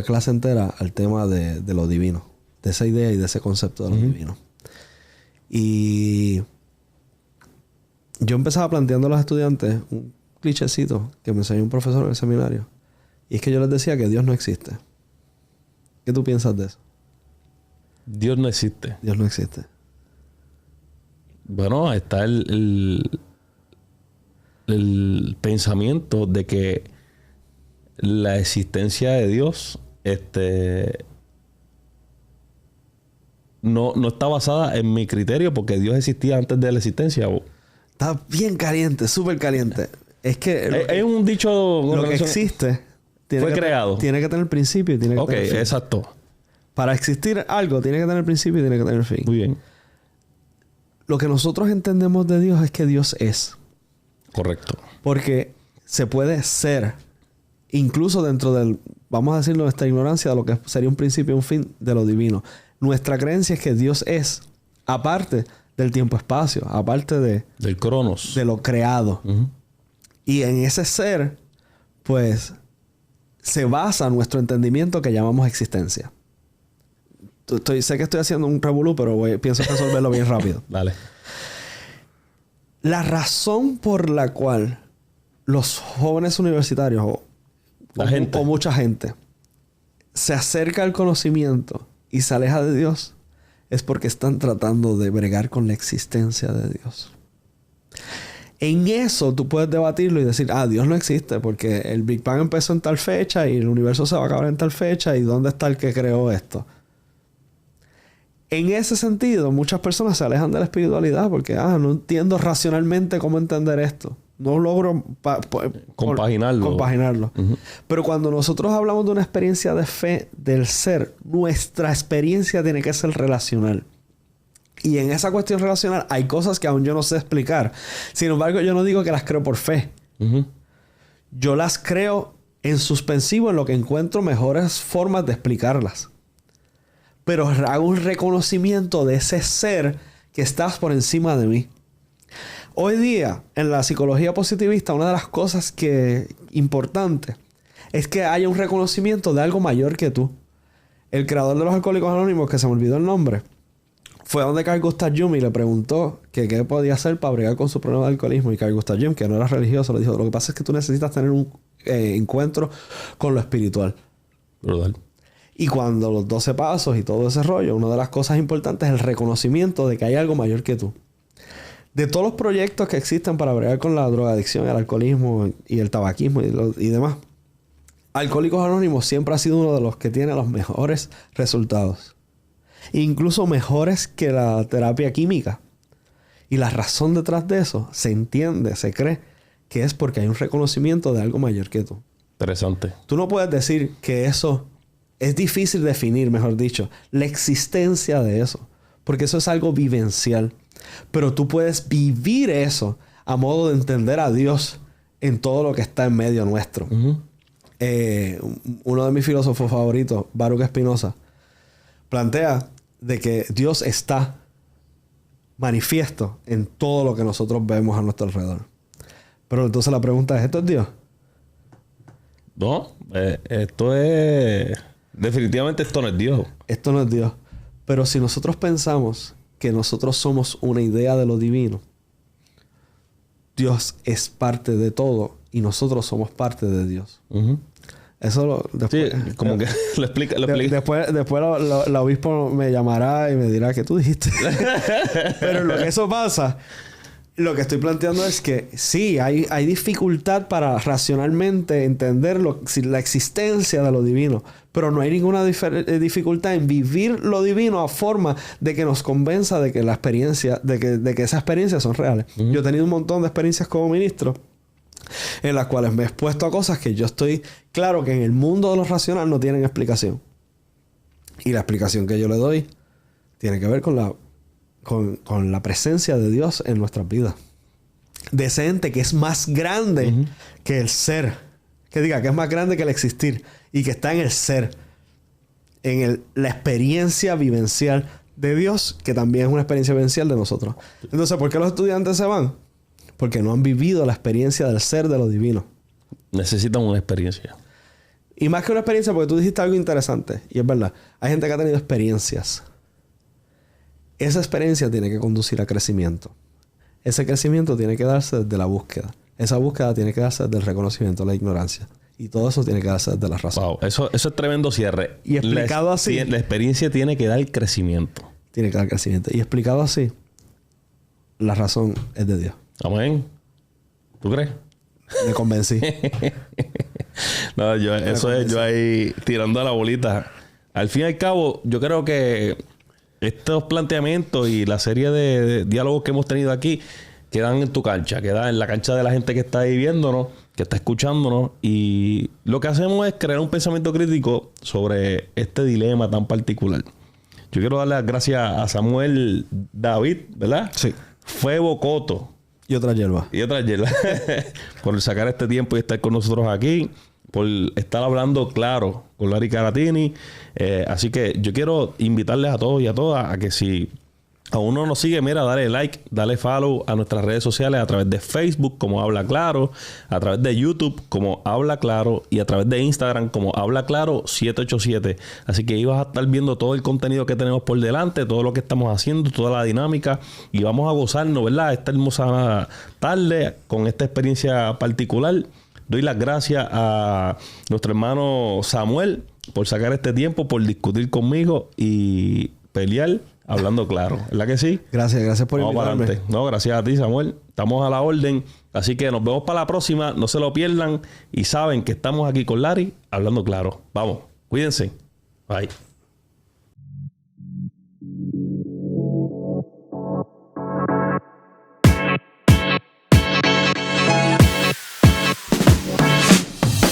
clase entera al tema de lo divino, de esa idea y de ese concepto de lo divino. Y yo empezaba planteando a los estudiantes un clichecito que me enseñó un profesor en el seminario. Y es que yo les decía que Dios no existe. ¿Qué tú piensas de eso?
Dios no existe.
Dios no existe.
Bueno, está el pensamiento de que la existencia de Dios no está basada en mi criterio porque Dios existía antes de la existencia.
Está bien caliente, súper caliente. Es que...
Hay un dicho...
Lo que existe...
Fue creado.
Tiene que tener principio y tiene que tener fin.
Ok, exacto.
Para existir algo, tiene que tener principio y tiene que tener fin.
Muy bien.
Lo que nosotros entendemos de Dios es que Dios es.
Correcto.
Porque se puede ser, incluso dentro del, vamos a decirlo, nuestra ignorancia de lo que sería un principio y un fin de lo divino. Nuestra creencia es que Dios es, aparte del tiempo-espacio, aparte
del cronos,
de lo creado. Y en ese ser, pues, se basa nuestro entendimiento que llamamos existencia. Sé que estoy haciendo un revolú, pero pienso resolverlo bien rápido.
Dale.
La razón por la cual los jóvenes universitarios o mucha gente se acerca al conocimiento y se aleja de Dios es porque están tratando de bregar con la existencia de Dios. En eso tú puedes debatirlo y decir, Dios no existe porque el Big Bang empezó en tal fecha y el universo se va a acabar en tal fecha y ¿dónde está el que creó esto? En ese sentido, muchas personas se alejan de la espiritualidad porque no entiendo racionalmente cómo entender esto. No logro compaginarlo. Pero cuando nosotros hablamos de una experiencia de fe del ser, nuestra experiencia tiene que ser relacional. Y en esa cuestión relacional hay cosas que aún yo no sé explicar. Sin embargo, yo no digo que las creo por fe. Yo las creo en suspensivo en lo que encuentro mejores formas de explicarlas. Pero hago un reconocimiento de ese ser que estás por encima de mí. Hoy día, en la psicología positivista, una de las cosas importantes es que haya un reconocimiento de algo mayor que tú. El creador de los Alcohólicos Anónimos, que se me olvidó el nombre, fue donde Carl Gustav Jung y le preguntó que qué podía hacer para bregar con su problema de alcoholismo. Y Carl Gustav Jung, que no era religioso, le dijo, lo que pasa es que tú necesitas tener un encuentro con lo espiritual.
Brutal.
Y cuando los 12 pasos y todo ese rollo, una de las cosas importantes es el reconocimiento de que hay algo mayor que tú. De todos los proyectos que existen para bregar con la drogadicción, el alcoholismo y el tabaquismo y demás, Alcohólicos Anónimos siempre ha sido uno de los que tiene los mejores resultados. Incluso mejores que la terapia química. Y la razón detrás de eso se entiende, se cree que es porque hay un reconocimiento de algo mayor que tú.
Interesante.
Tú no puedes decir que eso es difícil definir, mejor dicho, la existencia de eso. Porque eso es algo vivencial. Pero tú puedes vivir eso a modo de entender a Dios en todo lo que está en medio nuestro.
Uh-huh.
Uno de mis filósofos favoritos, Baruch Spinoza, plantea de que Dios está manifiesto en todo lo que nosotros vemos a nuestro alrededor. Pero entonces la pregunta es, ¿esto es Dios?
No, esto es... Definitivamente esto no es Dios.
Esto no es Dios. Pero si nosotros pensamos que nosotros somos una idea de lo divino, Dios es parte de todo y nosotros somos parte de Dios.
Uh-huh.
Eso después,
sí, como que lo explica.
Después la obispo me llamará y me dirá que tú dijiste. Pero lo que eso pasa, lo que estoy planteando es que sí, hay dificultad para racionalmente entender la existencia de lo divino. Pero no hay ninguna dificultad en vivir lo divino a forma de que nos convenza de que la experiencia, de que esas experiencias son reales. Uh-huh. Yo he tenido un montón de experiencias como ministro en las cuales me he expuesto a cosas que yo estoy claro que en el mundo de lo racional no tienen explicación. Y la explicación que yo le doy tiene que ver con la presencia de Dios en nuestras vidas. De ese ente que es más grande uh-huh. que el ser. Que diga que es más grande que el existir. Y que está en el ser. En la experiencia vivencial de Dios, que también es una experiencia vivencial de nosotros. Entonces, ¿por qué los estudiantes se van? Porque no han vivido la experiencia del ser de lo divino.
Necesitan una experiencia.
Y más que una experiencia, porque tú dijiste algo interesante. Y es verdad. Hay gente que ha tenido experiencias. Esa experiencia tiene que conducir a crecimiento. Ese crecimiento tiene que darse desde la búsqueda. Esa búsqueda tiene que darse desde el reconocimiento de la ignorancia. Y todo eso tiene que darse desde la razón.
Wow. Eso es tremendo cierre.
Y explicado así...
La experiencia tiene que dar crecimiento.
Tiene que dar crecimiento. Y explicado así, la razón es de Dios.
Amén. ¿Tú crees?
Me convencí.
No, yo ahí tirando a la bolita. Al fin y al cabo, yo creo que estos planteamientos y la serie de diálogos que hemos tenido aquí quedan en tu cancha, quedan en la cancha de la gente que está ahí viéndonos, que está escuchándonos. Y lo que hacemos es crear un pensamiento crítico sobre este dilema tan particular. Yo quiero darle las gracias a Samuel David, ¿verdad?
Sí.
Febo Coto.
Y otra hierba.
Por sacar este tiempo y estar con nosotros aquí. Por estar hablando claro con Larry Caratini. Así que yo quiero invitarles a todos y a todas a que si aún no nos sigue, mira, dale like, dale follow a nuestras redes sociales a través de Facebook como Habla Claro, a través de YouTube como Habla Claro y a través de Instagram como Habla Claro 787. Así que ahí vas a estar viendo todo el contenido que tenemos por delante, todo lo que estamos haciendo, toda la dinámica y vamos a gozarnos, ¿verdad? Esta hermosa tarde con esta experiencia particular. Doy las gracias a nuestro hermano Samuel por sacar este tiempo, por discutir conmigo y pelear hablando claro. ¿Verdad que sí?
Gracias por invitarme.
No, gracias a ti, Samuel. Estamos a la orden. Así que nos vemos para la próxima. No se lo pierdan. Y saben que estamos aquí con Larry hablando claro. Vamos, cuídense. Bye.